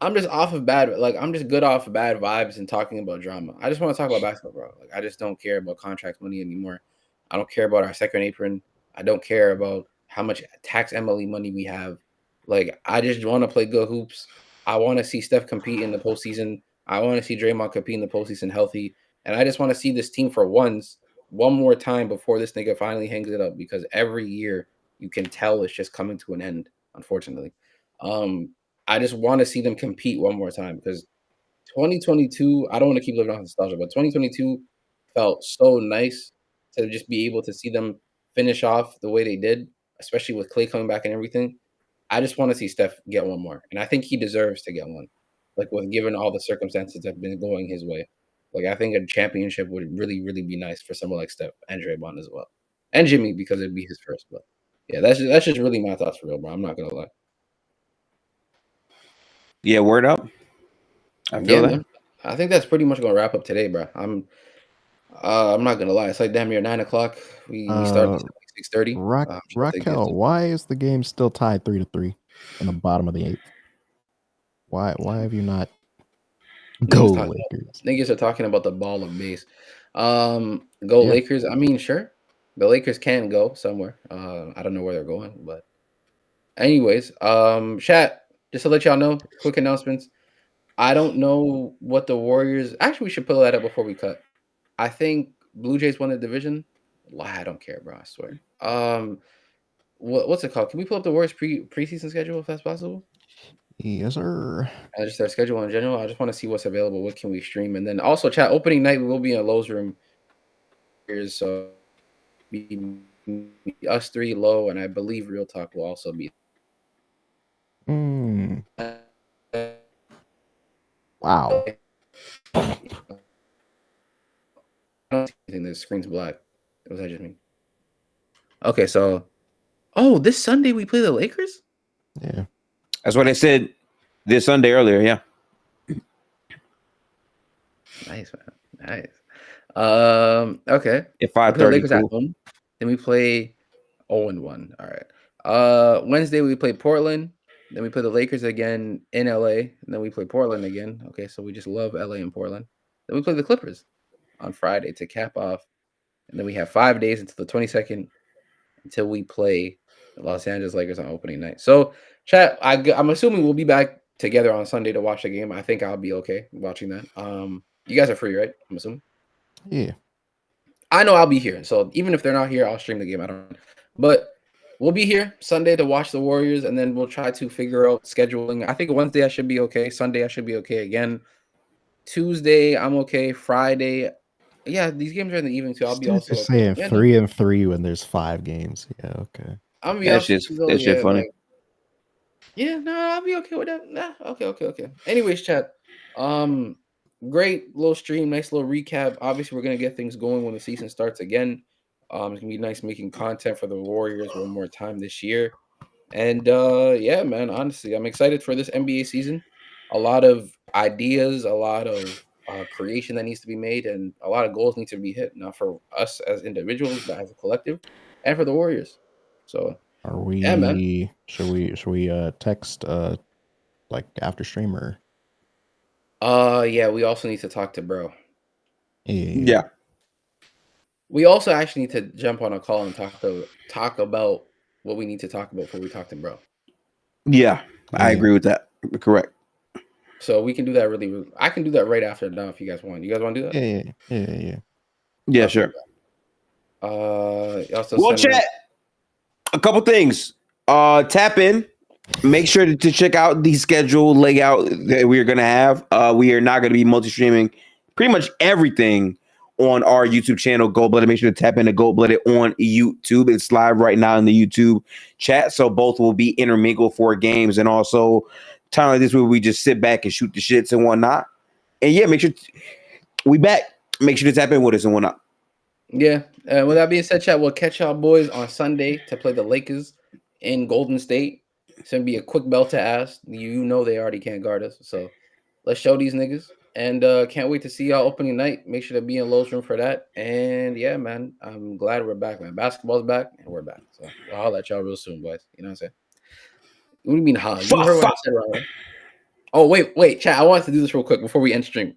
I'm just off of I'm just good off of bad vibes and talking about drama. I just want to talk about basketball, bro. Like, I just don't care about contract money anymore. I don't care about our second apron. I don't care about how much tax MLE money we have. Like, I just want to play good hoops. I want to see Steph compete in the postseason. I want to see Draymond compete in the postseason healthy. And I just want to see this team for one more time before this nigga finally hangs it up, because every year you can tell it's just coming to an end, unfortunately. I just want to see them compete one more time because 2022, I don't want to keep living off nostalgia, but 2022 felt so nice to just be able to see them finish off the way they did, especially with Klay coming back and everything. I just want to see Steph get one more, and I think he deserves to get one. Like, with given all the circumstances that have been going his way, like, I think a championship would really, really be nice for someone like Steph and Draymond as well, and Jimmy because it'd be his first. But yeah, that's just really my thoughts for real, bro. I'm not gonna lie. Yeah, word up. I feel that. Man. I think that's pretty much gonna wrap up today, bro. I'm not gonna lie. It's like damn near 9 o'clock. We started at 6:30. Raquel, why is the game still tied 3-3 in the bottom of the 8th? Why have you not go Lakers? Niggas are talking about the ball of base. Go Lakers. I mean, sure. The Lakers can go somewhere. I don't know where they're going, but anyways, chat, just to let y'all know, quick announcements. I don't know what the Warriors. Actually, we should pull that up before we cut. I think Blue Jays won the division. I don't care, bro. I swear. What's it called? Can we pull up the Warriors preseason schedule if that's possible? Yes, sir. Just their schedule in general. I just want to see what's available. What can we stream? And then also, chat, opening night we will be in Lowe's room. So be us three, Low, and I believe Real Talk will also be. Wow. I don't see anything. The screen's black. Was that just me? Okay, so this Sunday we play the Lakers? Yeah. That's what I said this Sunday earlier, yeah. Nice, man. Nice. Okay. At 5:30. Lakers at home. Then we play 0-1. All right. Wednesday we play Portland. Then we play the Lakers again in LA. And then we play Portland again. Okay, so we just love LA and Portland. Then we play the Clippers on Friday to cap off. And then we have 5 days until the 22nd until we play the Los Angeles Lakers on opening night. So, chat, I'm assuming we'll be back together on Sunday to watch the game. I think I'll be okay watching that. You guys are free, right? I'm assuming. Yeah. I know I'll be here. So even if they're not here, I'll stream the game. I don't know. But we'll be here Sunday to watch the Warriors, and then we'll try to figure out scheduling. I think Wednesday I should be okay. Sunday I should be okay again. Tuesday I'm okay. Friday, yeah, these games are in the evening too. I'll be also Just okay. saying 3-3 when there's 5 games. Yeah, okay. I'm gonna be That shit funny. Yeah, no, I'll be okay with that. Nah, okay. Anyways, chat. Great little stream, nice little recap. Obviously, we're gonna get things going when the season starts again. It's gonna be nice making content for the Warriors one more time this year. And yeah, man, honestly, I'm excited for this NBA season. A lot of ideas, a lot of creation that needs to be made, and a lot of goals need to be hit. Not for us as individuals, but as a collective, and for the Warriors. So Are we? Yeah, man. Should we text like after stream or? Yeah, we also need to talk to bro. Yeah. We also actually need to jump on a call and talk about what we need to talk about before we talk to bro. Yeah, I agree with that. Correct. So we can do that I can do that right after now if you guys want. You guys want to do that? Yeah, sure. Also Well, chat. A couple things. Tap in. Make sure to check out the schedule layout that we are going to have. We are not going to be multi-streaming pretty much everything on our YouTube channel, Gold Blooded. Make sure to tap into Gold Blooded on YouTube. It's live right now in the YouTube chat, so both will be intermingled for games, and also time like this where we just sit back and shoot the shits and whatnot. And yeah, make sure we back. Make sure to tap in with us and whatnot. Yeah. With that being said, chat, we'll catch y'all boys on Sunday to play the Lakers in Golden State. It's gonna be a quick bell to ask. You know they already can't guard us, so let's show these niggas. And can't wait to see y'all opening night. Make sure to be in Lowe's room for that. And yeah, man, I'm glad we're back, man. Basketball's back, and we're back. So I'll let y'all real soon, boys. You know what I'm saying? What do you mean, huh? You heard what I said, right? Oh, wait, chat. I wanted to do this real quick before we end stream.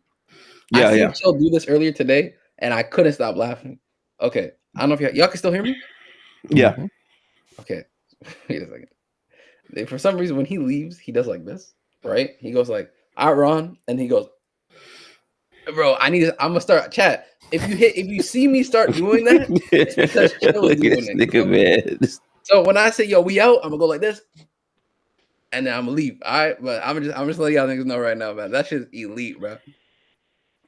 I seen Chill do this earlier today, and I couldn't stop laughing. Okay, I don't know if y'all can still hear me. Yeah. Okay. Wait a second. For some reason, when he leaves, he does like this, right? He goes like, "All right, Ron," and he goes, "Bro, I'm gonna start chat. If you see me start doing that, it's because Chill is doing it." Nigga, man. So when I say, "Yo, we out," I'm gonna go like this, and then I'm gonna leave. All right, but I'm just letting y'all niggas know right now, man. That shit's elite, bro.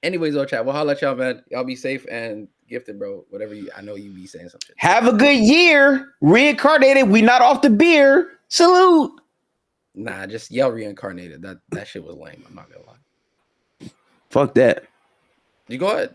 Anyways, though, chat. We'll holla at y'all, man. Y'all be safe and gifted, bro. Whatever I know you be saying some shit. Have a good year. Reincarnated. We not off the beer. Salute. Nah, just yell reincarnated. That shit was lame. I'm not gonna lie. Fuck that. You go ahead.